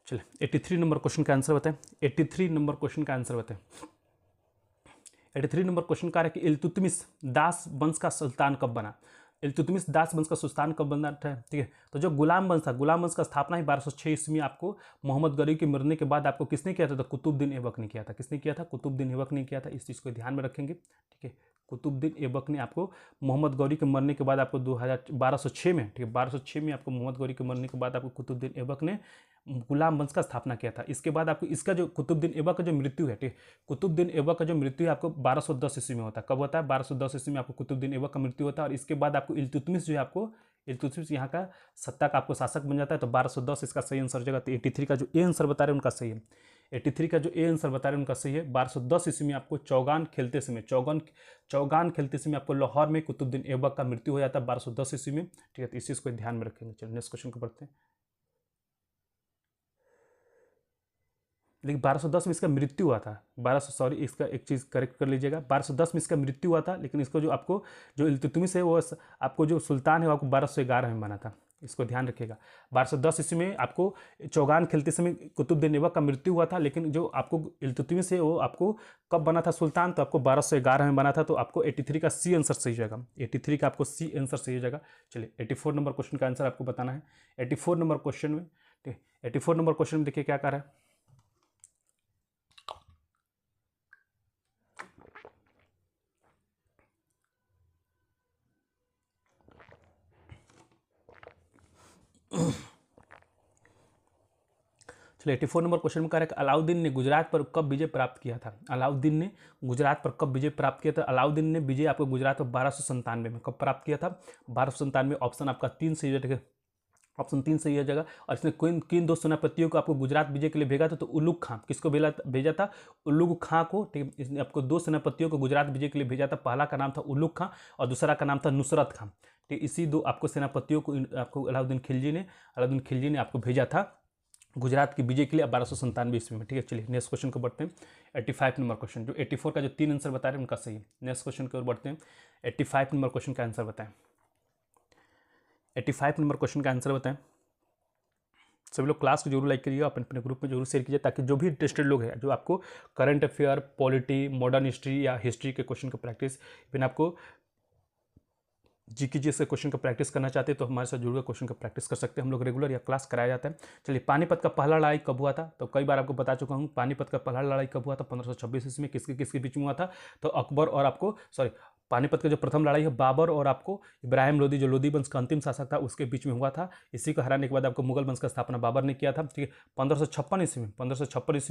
चलिए 83 नंबर क्वेश्चन का आंसर बताएं। 83 नंबर क्वेश्चन का आंसर बताएं। 83 नंबर क्वेश्चन का है कि इल्तुतमिश दास वंश का सुल्तान कब बना। इल्तुतमिश दास वंश का सुल्तान कब बना था। ठीक है, तो जो गुलाम वंश था, गुलाम वंश का स्थापना ही 1206 ईस्वी में आपको मोहम्मद गोरी के मरने के बाद आपको किसने किया था, तो कुतुबुद्दीन ऐबक ने किया था। किसने किया था, कुतुबुद्दीन ऐबक ने किया था। इस चीज़ को ध्यान में रखेंगे। ठीक है, कुतुबुद्दीन ऐबक ने आपको मोहम्मद गोरी के मरने के बाद आपको 1206 में, ठीक है 1206 में आपको मोहम्मद गोरी के मरने के बाद आपको कुतुबुद्दीन ऐबक ने गुलाम वंश का स्थापना किया था। इसके बाद आपको इसका जो कुतुबुद्दीन ऐबक का जो मृत्यु है, ठीक है, कुतुबुद्दीन ऐबक का जो मृत्यु है आपको 1210 ईस्वी में होता है। कब होता है, 1210 ईस्वी में आपको कुतुबुद्दीन ऐबक का मृत्यु होता है। और इसके बाद आपको इल्तुतमिश जो है, आपको इल्तुतमिश यहाँ का सत्ता का आपको शासक बन जाता है। तो 1210 इसका सही आंसर हो जाएगा। तो 83 का जो ए आंसर बता रहे हैं उनका सही है। 83 का जो ए आंसर बता रहे हैं उनका सही है। 1210 ईस्वी में आपको चौगान खेलते समय आपको लाहौर में कुतुबुद्दीन ऐबक का मृत्यु हो जाता है 1210 ईस्वी में। ठीक है, तो इस चीज़ को ध्यान में रखेंगे। चलिए नेक्स्ट क्वेश्चन को पढ़ते हैं। लेकिन 1210 में इसका मृत्यु हुआ था। 1200 सॉरी, इसका एक चीज़ करेक्ट कर लीजिएगा। 1210 में इसका मृत्यु हुआ था, लेकिन इसको जो आपको जो इल्तुतमिश है वो आपको जो सुल्तान है वो आपको 1211 में बना था। इसको ध्यान रखिएगा। 1210 ईस्वी में आपको चौगान खेलते समय कुतुबुद्दीन ऐबक का मृत्यु हुआ था, लेकिन जो आपको इल्तुतमिश है वो आपको कब बना था सुल्तान, तो आपको 1211 में बना था। तो आपको 83 का सी आंसर सही हो जाएगा। 83 का आपको सी आंसर सही हो जाएगा। चलिए 84 नंबर क्वेश्चन का आंसर आपको बताना है। 84 नंबर क्वेश्चन में, ठीक है, 84 नंबर क्वेश्चन में देखिए क्या कह रहा है। चलिए 84 नंबर क्वेश्चन में कह रहा है कि अलाउद्दीन ने गुजरात पर कब विजय प्राप्त किया था। अलाउद्दीन ने गुजरात पर कब विजय प्राप्त किया था। अलाउद्दीन ने विजय आपको गुजरात पर 1297 में कब प्राप्त किया था, 1297। ऑप्शन आपका 3 सही हो जाएगा। ऑप्शन 3 सही हो जाएगा। और इसने किन दो सेनापतियों को आपको गुजरात विजय के लिए भेजा था, तो उल्लुग खां। किसको भेजा था, उल्लुग खां को। ठीक है, इसने आपको 2 सेनापतियों को गुजरात विजय के लिए भेजा था। पहला का नाम था उल्लुग खां और दूसरा का नाम था नुसरत खां। ठीक, इसी 2 आपको सेनापतियों को आपको अलाउद्दीन खिलजी ने आपको भेजा था गुजरात की विजय के लिए 1297 ईस्वी में। ठीक है, चलिए नेक्स्ट क्वेश्चन को बढ़ते हैं। 85 नंबर क्वेश्चन, जो 84 का जो 3 आंसर बता रहे हैं उनका सही है। नेक्स्ट क्वेश्चन की ओर बढ़ते हैं। 85 नंबर क्वेश्चन का आंसर बताएं। 85 नंबर क्वेश्चन का आंसर बताएं। सभी लोग क्लास को जरूर लाइक करिएगा, अपने अपने ग्रुप में जरूर शेयर कीजिए, ताकि जो भी इंटरेस्टेड लोग हैं, जो आपको current affair, polity, modern history या हिस्ट्री के क्वेश्चन का प्रैक्टिस, इवन आपको जीके जी से क्वेश्चन का प्रैक्टिस करना चाहते हैं, तो हमारे साथ जुड़कर क्वेश्चन का प्रैक्टिस कर सकते हैं। हम लोग रेगुलर या क्लास कराया जाता है। चलिए पानीपत का पहला लड़ाई कब हुआ था, तो कई बार आपको बता चुका हूँ। पानीपत का पहला लड़ाई कब हुआ था, 1526 ईस्वी में। किसके बीच में हुआ था, तो अकबर और आपको पानीपत का जो प्रथम लड़ाई है बाबर और आपको इब्राहिम लोदी, जो लोदी वंश का अंतिम शासक था, उसके बीच में हुआ था। इसी को हराने के बाद आपको मुगल वंश का स्थापना बाबर ने किया था। ठीक है, 1556 ईस्वी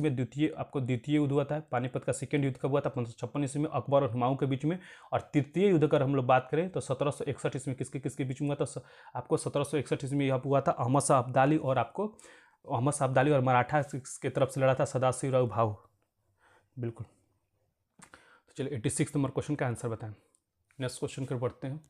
में द्वितीय युद्ध हुआ था। पानीपत का सेकेंड युद्ध कब हुआ था, 1556 ईस्वी में अकबर और हुमायूं के बीच में। और तृतीय युद्ध अगर हम लोग बात करें तो 1761 ईस्वी में किसके बीच में हुआ था, आपको 1761 ईस्वी में यह हुआ था अहमद शाह अब्दाली और मराठा की तरफ से लड़ा था सदाशिवराव भाऊ। बिल्कुल। तो चलिए 86 नंबर क्वेश्चन का आंसर बताएं। नेक्स्ट क्वेश्चन कर बढ़ते हैं।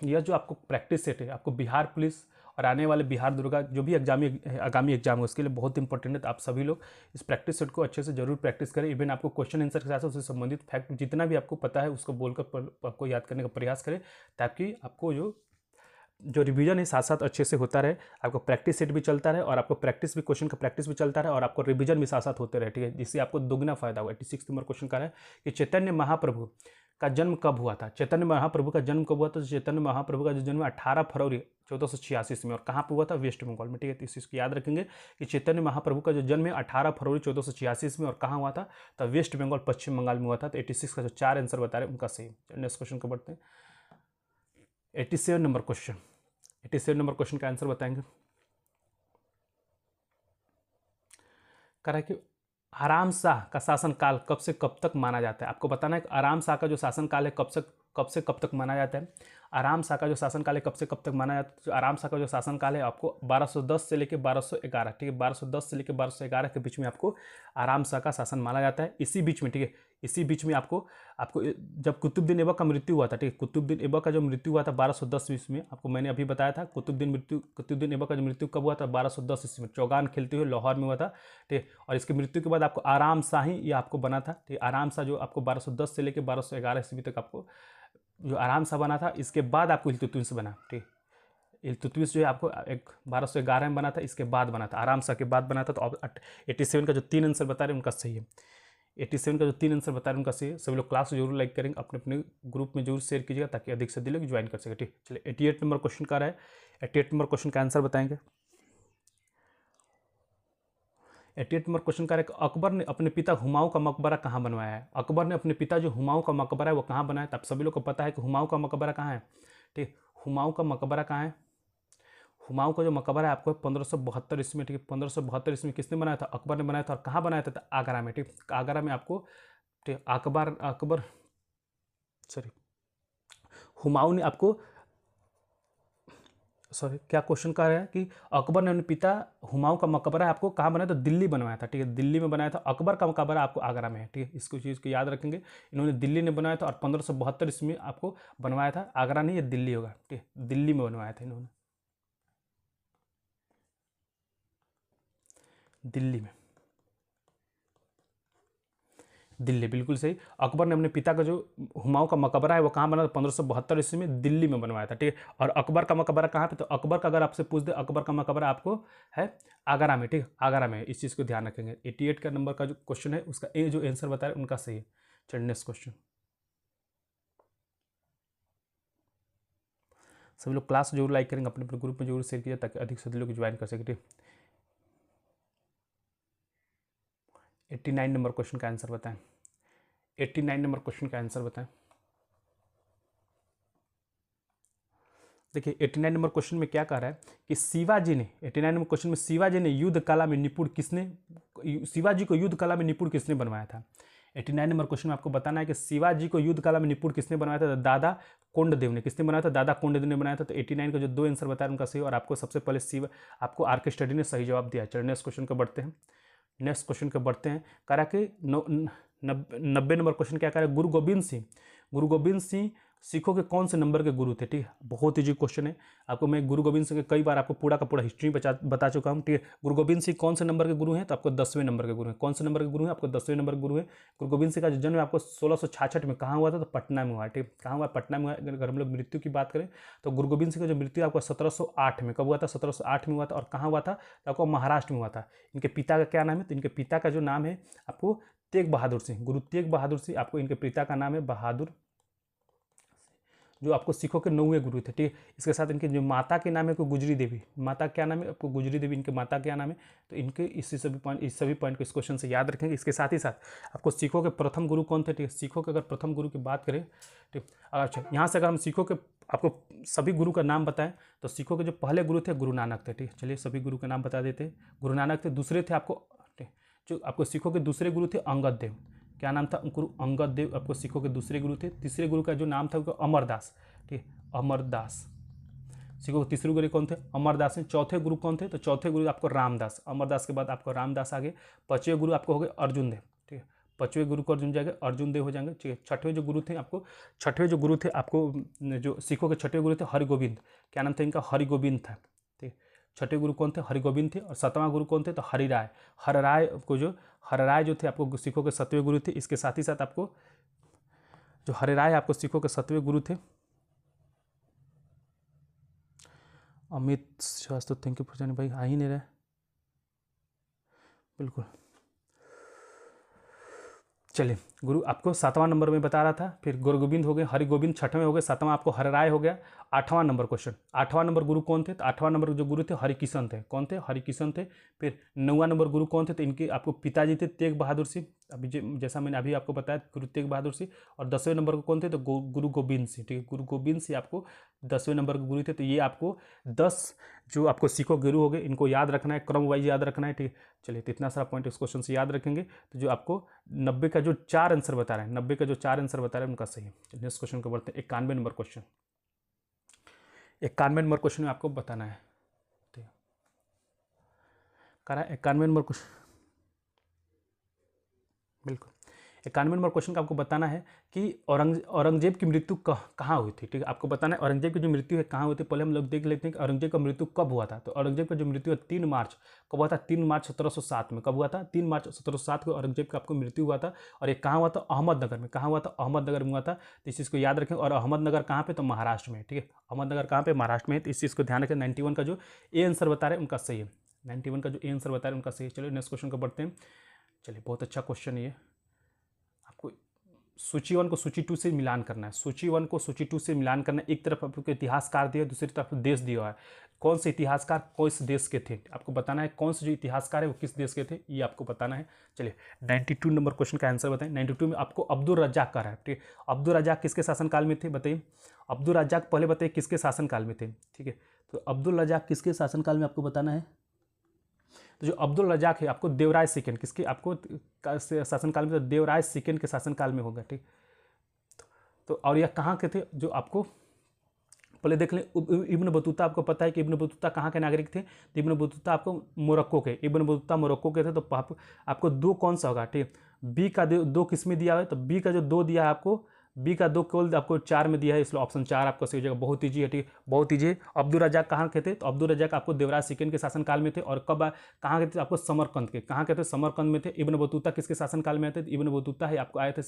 यह जो आपको प्रैक्टिस सेट है, आपको बिहार पुलिस और आने वाले बिहार दुर्गा जो भी आगामी एग्जाम है उसके लिए बहुत इंपॉर्टेंट है। तो आप सभी लोग इस प्रैक्टिस सेट को अच्छे से जरूर प्रैक्टिस करें। इवन आपको क्वेश्चन आंसर के साथ उससे संबंधित फैक्ट जितना भी आपको पता है उसको बोलकर आपको याद करने का प्रयास करें, ताकि आपको जो रिवीजन है साथ साथ अच्छे से होता रहे, आपको प्रैक्टिस सेट भी चलता रहे और आपको प्रैक्टिस भी, क्वेश्चन का प्रैक्टिस भी चलता रहे और आपको रिवीजन भी साथ साथ होते रहे। ठीक है, जिससे आपको दोगुना फायदा होगा। 86 नंबर क्वेश्चन का है कि चैतन्य महाप्रभु का जन्म कब हुआ था? चैतन्य महाप्रभु का जन्म कब हुआ था? तो चैतन्य महाप्रभु का जो जन्म 18 फरवरी 1486 में, और कहाँ पे हुआ था? वेस्ट बंगाल में। ठीक है, तो इस चीज़ को याद रखेंगे कि चैतन्य महाप्रभु का जो जन्म है 18 फरवरी 1486 में, और कहाँ हुआ था? तो वेस्ट बंगाल, पश्चिम बंगाल में हुआ था। तो 86 का जो 4 आंसर बता रहे हैं उनका सही। नेक्स्ट क्वेश्चन को बढ़ते हैं। 87 नंबर क्वेश्चन, 87 नंबर क्वेश्चन का आंसर बताएंगे। कह रहा है कि आराम शाह का शासनकाल कब से कब तक माना जाता है? आपको बताना है कि आराम शाह का जो शासनकाल है कब से कब तक माना जाता है। आराम शाह का जो शासनकाल है कब से कब तक माना जाता है? तो आराम शाह का जो शासनकाल है आपको 1210 से लेकर 1211, ठीक है, 1210 से लेकर 1211 के बीच में आपको आराम शाह का शासन माना जाता है। इसी बीच में, ठीक है, इसी बीच में आपको आपको जब कुतुबुद्दीन ऐबक का मृत्यु हुआ था, ठीक है, कुतुबुद्दीन ऐबक का जो मृत्यु हुआ था 1210 ईस्वी में, आपको मैंने अभी बताया था कुतुबुद्दीन ऐबक का जो मृत्यु कब हुआ था? 1210 ईस्वी में, चौगान खेलते हुए लाहौर में हुआ था। ठीक है, और इसकी मृत्यु के बाद आपको आराम शाही ये आपको बना था। ठीक, आराम शाह जो आपको 1210 से लेकर 1211 ईस्वी तक आपको जो आराम शाह बना था, इसके बाद आपको इल्तुतमिश बना। ठीक, इल्तुतमिश जो है आपको एक 1211 में बना था, इसके बाद बना था, आराम शाह के बाद बना था। तो 87 का जो 3 आंसर बता रहे हैं उनका सही है। 87 का जो 3 आंसर बता रहे हैं उनका सही है। सभी लोग क्लास जरूर लाइक करेंगे, अपने अपने ग्रुप में जरूर शेयर कीजिएगा ताकि अधिक से अधिक लोग ज्वाइन कर सके। ठीक, चलिए 88 नंबर क्वेश्चन का रहा है। 88 नंबर क्वेश्चन का आंसर बताएंगे। 88 नंबर क्वेश्चन का है, अकबर ने अपने पिता हुमायूं का मकबरा कहाँ बनवाया है? अकबर ने अपने पिता जो हुमायूं का मकबरा है वो कहाँ बनाया? तो आप सभी लोग को पता है कि हुमायूं का मकबरा कहाँ है। ठीक, हुमायूं का मकबरा कहाँ है? हुमायूं का जो मकबरा है आपको 1572 ईस्वी में, ठीक है, 1572 ईस्वी में किसने बनाया था? अकबर ने बनाया था। और कहाँ बनाया था? तो आगरा में। ठीक, आगरा में आपको, ठीक, अकबर सॉरी हुमायूं ने आपको, सॉरी क्या क्वेश्चन कर रहा है कि अकबर ने अपने पिता हुमायूं का मकबरा आपको कहाँ बनाया? तो दिल्ली बनवाया था। ठीक है, दिल्ली में बनाया था। अकबर का मकबरा आपको आगरा में है। ठीक है, इसको चीज़ को याद रखेंगे, इन्होंने दिल्ली में बनाया था और 1572 ईस्वी में आपको बनवाया था। आगरा नहीं, ये दिल्ली होगा। ठीक है, दिल्ली में बनवाया था इन्होंने, दिल्ली में, दिल्ली बिल्कुल सही। अकबर ने अपने पिता का जो हुमायूं का मकबरा है वो कहाँ बना था? 1572 ईस्वी में दिल्ली में बनवाया था। ठीक है, और अकबर का मकबरा कहाँ पे? तो अकबर का अगर आपसे पूछ दे, अकबर का मकबरा आपको है आगरा में। ठीक है, आगरा में, इस चीज़ को ध्यान रखेंगे। 88 का नंबर का जो क्वेश्चन है उसका ए जो आंसर बता रहे उनका सही है। चलिए नेक्स्ट क्वेश्चन। सभी लोग क्लास जरूर लाइक करेंगे, अपने अपने ग्रुप में जरूर शेयर कीजिए ताकि अधिक से अधिक लोग ज्वाइन कर सके। ठीक, 89 नंबर क्वेश्चन का आंसर बताएं। 89 नंबर क्वेश्चन का आंसर बताएं। देखिए 89 नंबर क्वेश्चन में क्या कह रहा है कि शिवाजी ने, 89 नंबर क्वेश्चन में शिवाजी ने युद्ध कला में निपुण किसने, शिवाजी को युद्ध कला में निपुण किसने बनवाया था? 89 नंबर क्वेश्चन में आपको बताना है कि शिवाजी को युद्ध कला में निपुण किसने बनवाया था? तो दादा कोंडदेव ने। किसने बनाया था? दादा कोंडदेव ने बनाया था। तो 89 का जो 2 आंसर बताया उनका सही, और आपको सबसे पहले शिव आपको आर के स्टडी ने सही जवाब दिया। चलिए नेक्स्ट क्वेश्चन को बढ़ते हैं। नेक्स्ट क्वेश्चन को बढ़ते हैं। कह रहा कि 90 नंबर क्वेश्चन क्या कह रहा है? गुरु गोविंद सिंह सिखों के कौन से नंबर के गुरु थे? ठीक है, बहुत ईजी क्वेश्चन है। आपको मैं गुरु गोविंद सिंह के कई बार आपको पूरा का पूरा हिस्ट्री बता चुका हूँ। ठीक है, गुरु गोविंद सिंह कौन से नंबर के गुरु हैं? तो आपको 10वें नंबर के गुरु हैं। कौन से नंबर के गुरु हैं? आपको 10वें नंबर के गुरु हैं। गुरु गोविंद सिंह का जो जन्म आपको 1666 में कहाँ हुआ था? तो पटना में हुआ है। ठीक, कहाँ हुआ? पटना में हुआ। अगर हम लोग मृत्यु की बात करें तो गुरु गोविंद सिंह का जो मृत्यु आपको 1708 में, कब हुआ था? 1708 में हुआ था। और कहाँ हुआ था? तो आपको महाराष्ट्र में हुआ था। इनके पिता का क्या नाम है? तो इनके पिता का जो नाम है आपको तेग बहादुर सिंह, गुरु तेग बहादुर सिंह, आपको इनके पिता का नाम है बहादुर, जो आपको सिखों के 9वें गुरु थे। ठीक है, इसके साथ इनके जो माता के नाम है को गुजरी देवी, माता क्या नाम है आपको? गुजरी देवी, इनके माता क्या नाम है? तो इनके इस सभी पॉइंट को इस क्वेश्चन से याद रखेंगे। इसके साथ ही साथ आपको सिखों के प्रथम गुरु कौन थे? ठीक है, सिखों के अगर प्रथम गुरु की बात करें, ठीक, अच्छा यहाँ से अगर हम सिखों के आपको सभी गुरु का नाम बताएं तो सिखों के जो पहले गुरु थे गुरु नानक थे। ठीक, चलिए सभी गुरु का नाम बता देते हैं। गुरु नानक थे। दूसरे थे आपको, जो आपको सिखों के दूसरे गुरु थे अंगद देव। क्या नाम था? गुरु अंगद देव आपको सिखों के दूसरे गुरु थे। तीसरे गुरु का जो नाम था वो अमरदास। ठीक, अमरदास। सिखों के तीसरे गुरु कौन थे? अमरदास हैं। चौथे गुरु कौन थे? तो चौथे गुरु आपको रामदास। अमरदास के बाद आपको रामदास आगे। पांचवें गुरु आपको हो गए अर्जुन देव। ठीक है, पांचवें गुरु को अर्जुन जाएंगे, अर्जुन देव हो जाएंगे। ठीक है, छठवें जो गुरु थे आपको, छठवें जो गुरु थे आपको, जो सिखों के छठवें गुरु थे हरिगोविंद। क्या नाम था इनका? हरिगोविंद था। ठीक, छठे गुरु कौन थे? हरिगोविंद थे। और 7वां गुरु कौन थे? तो हरिराय। हरराय जो थे आपको सिखों के 7वें गुरु थे। इसके साथ ही साथ आपको जो हरिराय आपको सिखों के 7वें गुरु थे। Amit Srivastava, thank you for जाने भाई, आ ही नहीं रहे बिल्कुल। चलिए, गुरु आपको 7वां नंबर में बता रहा था, फिर गुरु गोविंद हो गए, हरि गोविंद 6वें हो गए, 7वां आपको हरराय हो गया। 8वां नंबर क्वेश्चन, 8वां नंबर गुरु कौन थे? तो 8वां नंबर जो गुरु थे हरिकिशन थे। कौन थे? हरिकिशन थे। फिर 9वां नंबर गुरु कौन थे? तो इनके आपको पिताजी थे तेग बहादुर सिंह, अभी जैसा मैंने अभी आपको बताया गुरु तेग बहादुर सिंह। और 10वें नंबर को कौन थे? तो गुरु गोविंद सिंह। ठीक है, गुरु गोविंद सिंह आपको 10वें नंबर के गुरु थे। तो ये आपको 10 जो आपको सिखों गुरु हो गए, इनको याद रखना है, क्रम वाइज याद रखना है। ठीक है, चलिए, तो इतना सारा पॉइंट इस क्वेश्चन से याद रखेंगे। तो जो आपको 90 का जो 4 आंसर बता रहे हैं, 90 का जो 4 आंसर बता रहे हैं उनका सही है। नेक्स्ट क्वेश्चन को बढ़ते हैं। 91 नंबर क्वेश्चन, 91 नंबर क्वेश्चन में आपको बताना है, ठीक है, कह रहा है 91 नंबर क्वेश्चन, बिल्कुल 91 नंबर क्वेश्चन का आपको बताना है कि औरंगजेब की मृत्यु कहाँ हुई थी। ठीक है, आपको बताना है औरंगजेब की जो मृत्यु है कहाँ हुई थी। पहले हम लोग देख लेते हैं कि औरंगजेब का मृत्यु कब हुआ था। तो औरंगजेब का जो मृत्यु है 3 मार्च कब हुआ था? 3 मार्च 1707 में। कब हुआ था? 3 मार्च 1707 को औरंगजेब का आपको मृत्यु हुआ था। और ये कहाँ हुआ था? अहमदनगर में। कहाँ हुआ था? अहमदनगर में हुआ था। तो इस चीज़ को याद रखें। और अहमदनगर कहाँ पे? तो महाराष्ट्र में। ठीक है, अहमदनगर कहाँ पे? महाराष्ट्र में है। तो इस चीज़ को ध्यान रखें। 91 का जो ए आंसर बता रहे हैं उनका सही है। 91 का जो ए आंसर बता रहे हैं उनका सही है। चलिए, नेक्स्ट क्वेश्चन को बढ़ते हैं। चलिए, बहुत अच्छा क्वेश्चन ये, आपको सूची 1 को सूची 2 से मिलान करना है। सूची 1 को सूची 2 से मिलान करना है। एक तरफ आपको इतिहासकार दिया है, दूसरी तरफ देश दिया हुआ है। कौन से इतिहासकार किस देश के थे आपको बताना है। कौन से जो इतिहासकार है वो किस देश के थे ये आपको बताना है। चलिए, 92 नंबर क्वेश्चन का आंसर बताएं। 92 में आपको अब्दुल रज्जाक का है। ठीक है, अब्दुल रज्जाक किसके शासनकाल में थे बताइए। अब्दुल रज्जाक पहले बताइए किसके शासनकाल में थे। ठीक है, तो अब्दुल रज्जाक किसके शासनकाल में आपको बताना है। तो जो अब्दुल रज्जाक है आपको देवराय सेकंड किसके आपको शासनकाल में, तो देवराय सेकंड के शासनकाल में होगा। ठीक, तो और यह कहाँ के थे जो आपको पहले देख लें। इब्न बतूता आपको पता है कि इब्न बतूता कहाँ के नागरिक थे। तो इब्न बतूता आपको मोरक्को के, इब्न बतूता मोरक्को के थे। तो आपको 2 कौन सा होगा। ठीक, बी का 2 किस में दिया है। तो बी का जो 2 दिया है आपको, बी का 2 केवल आपको 4 में दिया है, इसलिए ऑप्शन 4 आपको सही हो जाएगा। बहुत ईजी है। ठीक, बहुत ईजी है। अब्दुल रज्जाक कहाँ के थे। तो अब्दुल रज्जाक आपको देवराज सेकंड के शासनकाल में थे। और कब कहाँ के थे आपको? समरकंद के। कहाँ के थे? समरकंद में थे। इब्न बतूता किसके शासनकाल में आए थे? इब्न बतूता है आपको आए थे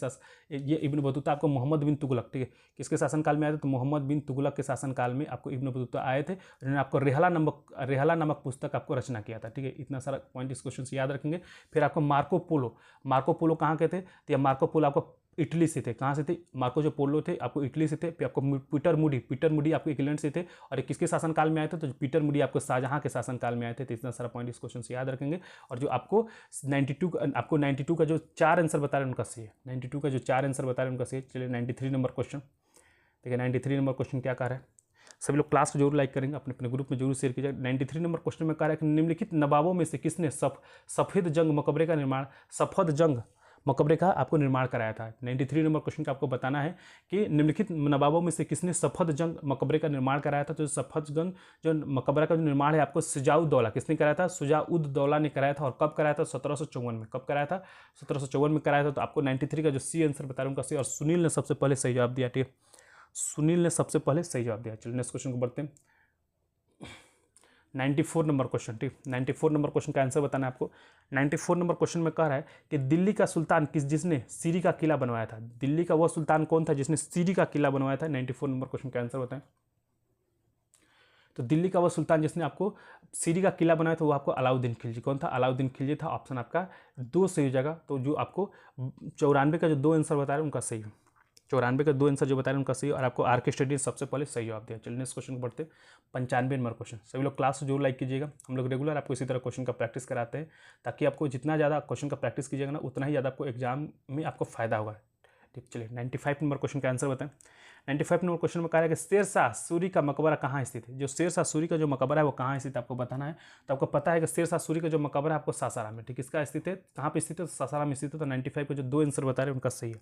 ये इब्न बतूता आपको मोहम्मद बिन तुगलक, ठीक है, किसके शासनकाल में आए थे? तो मोहम्मद बिन तुगलक के शासनकाल में आपको इब्न बतूता आए थे। उन्होंने आपको रेहला नामक पुस्तक आपको रचना किया था। ठीक है, इतना सारा पॉइंट इस क्वेश्चन से याद रखेंगे। फिर आपको मार्को पोलो कहाँ के थे। तो यह मार्को पोलो आपको इटली से थे। कहाँ से थे? मार्को जो पोलो थे आपको इटली से थे। फिर आपको पीटर मूडी आपको इंग्लैंड से थे। और किसके शासनकाल में आए थे? तो पीटर मूडी आपको शाहजहां के शासनकाल में आए थे। तो इतना सारा पॉइंट इस क्वेश्चन से याद रखेंगे। और जो आपको 92 का जो 4 आंसर बता रहे हैं उनका सही है। 92 का जो 4 आंसर बता रहे हैं उनका सही है। चलिए, 93 नंबर क्वेश्चन देखिए। 93 नंबर क्वेश्चन क्या कह रहा है, सभी लोग क्लास को जरूर लाइक करेंगे, अपने अपने ग्रुप में जरूर शेयर कीजिएगा। 93 नंबर क्वेश्चन में कह रहा है कि निम्नलिखित नवाबों में से किसने सफेद जंग मकबरे का आपको निर्माण कराया था। 93 नंबर क्वेश्चन का आपको बताना है कि निम्नलिखित नवाबों में से किसने सफेद जंग मकबरे का निर्माण कराया था। तो सफेद जंग जो मकबरा का जो निर्माण है आपको शुजाउद्दौला किसने कराया था? शुजाउद्दौला ने कराया था। और कब कराया था? 1754 में। कब कराया था? 1754 में कराया था। तो आपको 93 का जो सी आंसर बता रहा हूँ उनका सही। और सुनील ने सबसे पहले सही जवाब दिया। ठीक है, सुनील ने सबसे पहले सही जवाब दिया। चलिए, नेक्स्ट क्वेश्चन को बढ़ते हैं। 94 नंबर क्वेश्चन। ठीक, 94 नंबर क्वेश्चन का आंसर बताना है आपको। 94 नंबर क्वेश्चन में कह रहा है कि दिल्ली का सुल्तान जिसने सीरी का किला बनवाया था। दिल्ली का वह सुल्तान कौन था जिसने सीरी का किला बनवाया था? 94 नंबर क्वेश्चन का आंसर बताएं। तो दिल्ली का वह सुल्तान जिसने आपको सीरी का किला बनाया था वो आपको अलाउद्दीन खिलजी। कौन था? अलाउद्दीन खिलजी था। ऑप्शन आपका 2 सही हो जाएगा। तो जो आपको 94 का जो 2 आंसर बता रहे हैं उनका सही है। 94 का 2 आंसर जो बता रहे हैं उनका सही। और आपको आर.के. स्टडी सबसे पहले सही जवाब दिया। चलिए, नेक्स्ट क्वेश्चन को बढ़ते हैं। 95 नंबर क्वेश्चन। सभी लोग क्लास जरूर लाइक कीजिएगा। हम लोग रेगुलर आपको इसी तरह क्वेश्चन का प्रैक्टिस कराते हैं, ताकि आपको जितना ज़्यादा क्वेश्चन का प्रैक्टिस कीजिएगा ना उतना ही ज़्यादा आपको एग्जाम में आपको फायदा होगा। ठीक, चलिए 95 नंबर क्वेश्चन का आंसर बताएं। 95 नंबर क्वेश्चन में कहा है कि शेरशाह सूरी का मकबरा कहाँ स्थित है। जो शेरशाह सूरी का जो मकबरा है वो कहाँ स्थित है आपको बताना है। तो आपको पता है कि शेरशाह सूरी का जो मकबरा है आपको सासाराम में। ठीक, किसका स्थित है? कहाँ पे स्थित है? सासाराम में स्थित है। तो 95 का जो 2 आंसर बता रहे हैं उनका सही है।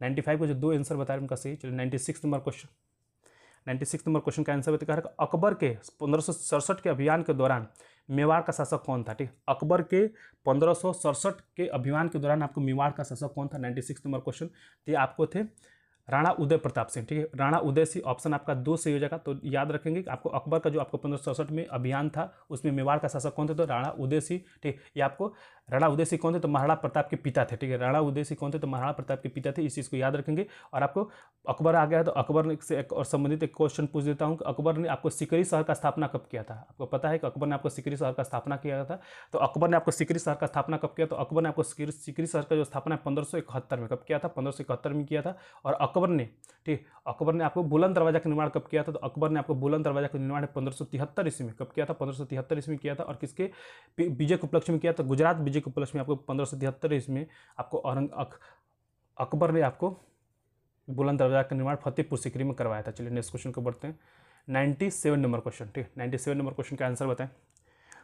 95 को जो 2 आंसर बता रहे हैं उनका सही। चलिए, 96 नंबर क्वेश्चन। 96 नंबर क्वेश्चन का आंसर बता रहा है अकबर के 1567 के अभियान के दौरान मेवाड़ का शासक कौन था। ठीक, अकबर के 1567 के अभियान के दौरान आपको मेवाड़ का शासक कौन था? 96 नंबर क्वेश्चन। तो आपको थे राणा उदय प्रताप सिंह, ठीक है। राणा उदय सिंह ऑप्शन आपका 2 सही हो जाएगा। तो याद रखेंगे कि आपको अकबर का जो आपको 1567 में अभियान था उसमें मेवाड़ का शासक कौन थे, तो राणा उदय सिंह, ठीक। ये आपको राणा उदय सिंह कौन थे, तो महाराणा प्रताप के पिता थे, ठीक है। राणा उदय सिंह कौन थे, तो महाराणा प्रताप के पिता थे, इस चीज़ को याद रखेंगे। और आपको अकबर आ गया तो अकबर से एक और संबंधित एक क्वेश्चन पूछ देता हूँ कि अकबर ने आपको सिकरी शहर का स्थापना कब किया था। आपको पता है कि अकबर ने आपको सिकरी शहर का स्थापना किया था। तो अकबर ने आपको सिकरी शहर का स्थापना कब किया, तो अकबर ने आपको सिकरी शहर का जो स्थापना 1571 में कब किया था, 1571 में किया था। और अकबर ने, ठीक, अकबर ने आपको बुलंद दरवाजा का निर्माण कब किया था, तो अकबर ने आपको बुलंद दरवाजा का निर्माण 1573 ईस्वी में कब किया था, 1573 ईस्वी में किया था। और किसके विजय के उपलक्ष्य में किया था, गुजरात विजय के उपलक्ष्य में आपको 1573 ईस्वी में आपको अकबर ने आपको बुलंद दरवाजा का निर्माण फतेहपुर सीकरी में करवाया था। चलिए नेक्स्ट क्वेश्चन को बढ़ते हैं। 97 नंबर क्वेश्चन, ठीक, 97 नंबर क्वेश्चन का आंसर बताएं।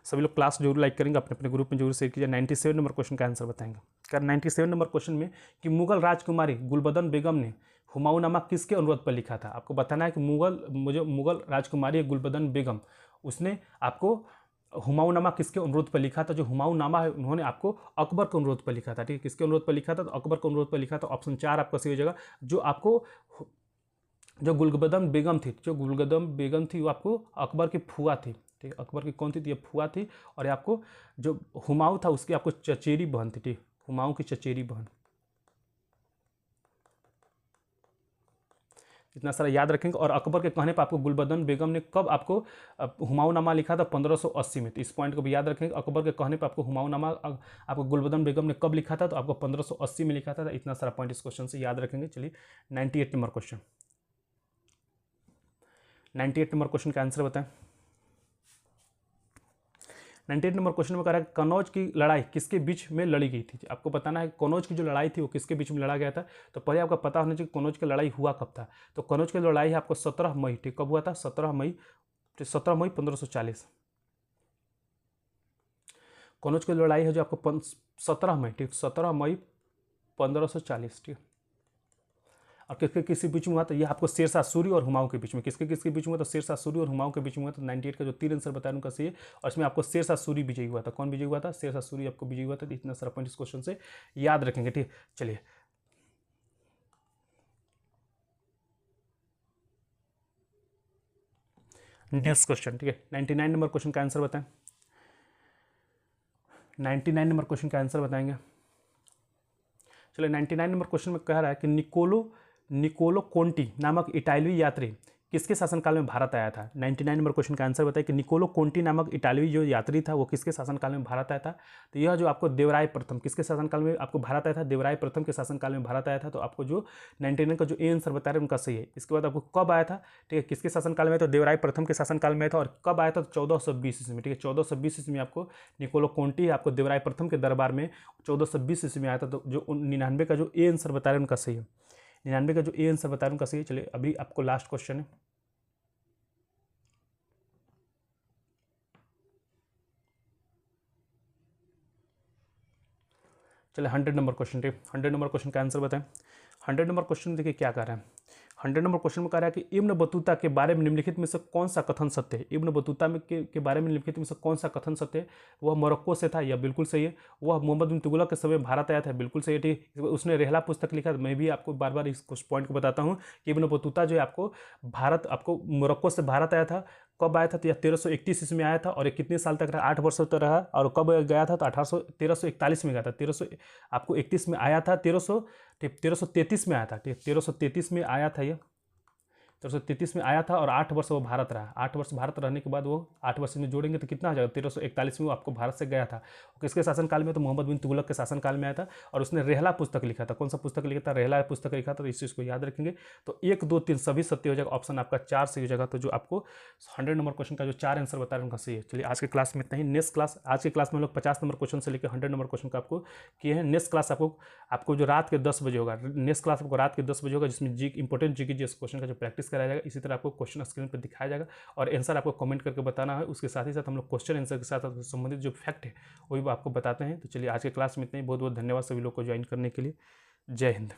सभी लोग क्लास जरूर लाइक करेंगे, अपने अपने ग्रुप में जरूर शेयर कीजिए। 97 नंबर क्वेश्चन का आंसर बताएंगे। कारण 97 नंबर क्वेश्चन में कि मुगल राजकुमारी गुलबदन बेगम ने हुमायूंनामा किसके अनुरोध पर लिखा था। आपको बताना है कि मुगल राजकुमारी गुलबदन बेगम, उसने आपको हुमायूंनामा किसके अनुरोध पर लिखा था। जो हुमायूंनामा है उन्होंने आपको अकबर के अनुरोध पर लिखा था, ठीक है। किसके अनुरोध पर लिखा था, तो अकबर के अनुरोध पर लिखा था। ऑप्शन 4 आपका सही हो जाएगा। जो गुलबदन बेगम थी वो आपको अकबर की फुआ थी, ठीक। अकबर की कौन थी, ये फुआ थी। और ये आपको जो हुमायूं था उसकी आपको चचेरी बहन थी, ठीक, हुमायूं की चचेरी बहन। इतना सारा याद रखेंगे। और अकबर के कहने पर आपको गुलबदन बेगम ने कब आपको हुमायूंनामा लिखा था, 1580 में। तो इस पॉइंट को भी याद रखेंगे। अकबर के कहने पर आपको हुमायूंनामा आपको गुलबदन बेगम ने कब लिखा था, तो आपको 1580 में लिखा था। इतना सारा पॉइंट इस क्वेश्चन से याद रखेंगे। चलिए 98 नंबर क्वेश्चन, 98 नंबर क्वेश्चन का आंसर बताएं। 98 नंबर क्वेश्चन में कह रहा है कनौज की लड़ाई किसके बीच में लड़ी गई थी। आपको बताना है कनौज की जो लड़ाई थी वो किसके बीच में लड़ा गया था। तो पहले आपको पता होना चाहिए कनौज की लड़ाई हुआ कब था। तो कनौज की लड़ाई आपको 17 मई, ठीक, कब हुआ था, 17 मई 1540। कनौज की लड़ाई है जो आपको 17 मई, ठीक, 17 मई 1540, ठीक। और किसके बीच में हुआ, तो ये आपको शेरशाह सूरी और हुमायूं के बीच में। किसके बीच में हुआ, तो शेरशाह सूरी और हुमायूं के बीच में हुआ। तो 98 का जो 3 आंसर बताया उनका सही है। और इसमें आपको शेरशाह सूरी विजयी हुआ था। कौन विजयी हुआ था, शेरशाह सूरी आपको विजयी हुआ था। इतना सारा पॉइंट इस क्वेश्चन से याद रखेंगे, ठीक। चलिए नेक्स्ट क्वेश्चन, ठीक है। 99 नंबर क्वेश्चन का आंसर बताएं। 99 नंबर क्वेश्चन का आंसर बताएंगे। चलिए 99 नंबर क्वेश्चन में कह रहा है कि निकोलो कोंटी नामक इटालवी यात्री किसके शासनकाल में भारत आया था। 99 नंबर क्वेश्चन का आंसर बताइए कि निकोलो कोंटी नामक इटालवी जो यात्री था वो किसके शासनकाल में भारत आया था। तो यह जो आपको देवराय प्रथम किसके शासनकाल में आपको भारत आया था, देवराय प्रथम के शासनकाल में भारत आया था। तो आपको जो 99 का जो ए आंसर बता रहे हैं उनका सही है। इसके बाद आपको कब आया था, ठीक है, किसके शासनकाल में, तो देवराय प्रथम के शासनकाल में था। और कब आया था, 1420 ईस्वी में, ठीक है। 1420 ईस्वी में आपको निकोलो कोंटी आपको देवराय प्रथम के दरबार में 1420 ईस्वी में आया था। तो जो 99 का जो ए आंसर बता रहे हैं उनका सही है। 99 का जो ए आंसर बता रहे हैं उनका सही है। चलिए अभी आपको लास्ट क्वेश्चन है। चलिए 100 नंबर क्वेश्चन, ठीक, 100 नंबर क्वेश्चन का आंसर बताएं। 100 नंबर क्वेश्चन देखिए क्या कह रहा है। 100 नंबर क्वेश्चन में कह रहा है कि इब्न बतूता के बारे में निम्नलिखित में से कौन सा कथन सत्य है। इब्न बतूता में के बारे में निम्नलिखित में से कौन सा कथन सत्य है। वह मोरक्को से था, यह बिल्कुल सही है। वह मोहम्मद बिन तुगलक के समय भारत आया था, बिल्कुल सही है, ठीक। उसने रेहला पुस्तक लिखा। मैं भी आपको बार बार इस पॉइंट को बताता हूँ कि इब्न बतूता जो है आपको मोरक्को से भारत आया था। कब आया था, तो यह 1331 ईस्वी में आया था। और ये कितने साल तक रहा, 8 वर्षों तक रहा। और कब गया था, तो 1341 में गया था। 1331 में आया था, 1333 में आया था, ठीक, 1333 में आया था ये, 1333 में आया था। और 8 वर्ष वो भारत रहा। 8 वर्ष भारत रहने के बाद वो 8 वर्ष में जोड़ेंगे तो कितना आ जाएगा, 1341 में वो आपको भारत से गया था। किसके शासनकाल में, तो मोहम्मद बिन तुगलक के शासनकाल में आया था। और उसने रेहला पुस्तक लिखा था। कौन सा पुस्तक लिखा था, रेहला पुस्तक लिखा था। तो इस चीज़ को याद रखेंगे। तो 1, 2, 3 सभी सत्य हो जाएगा। ऑप्शन आपका 4 सही हो जाएगा। तो जो आपको 100 नंबर क्वेश्चन का जो 4 आंसर बता रहे हैं उनका सही है। चलिए आज के क्लास में इतना ही। नेक्स्ट क्लास, आज के क्लास में हम लोग 50 नंबर क्वेश्चन से लेकर 100 नंबर क्वेश्चन का आपको किए हैं। नेक्स्ट क्लास आपको जो रात के 10 बजे होगा, नेक्स्ट क्लास आपको रात के 10 बजे होगा, जिसमें इंपॉर्टेंट जीके क्वेश्चन का जो प्रैक्टिस कराया जाएगा। इसी तरह आपको क्वेश्चन स्क्रीन पर दिखाया जाएगा और आंसर आपको कमेंट करके बताना है। उसके साथ ही साथ हम लोग क्वेश्चन आंसर के साथ संबंधित जो फैक्ट है वो भी आपको बताते हैं। तो चलिए आज के क्लास में इतना ही। बहुत बहुत धन्यवाद सभी लोग को ज्वाइन करने के लिए। जय हिंद।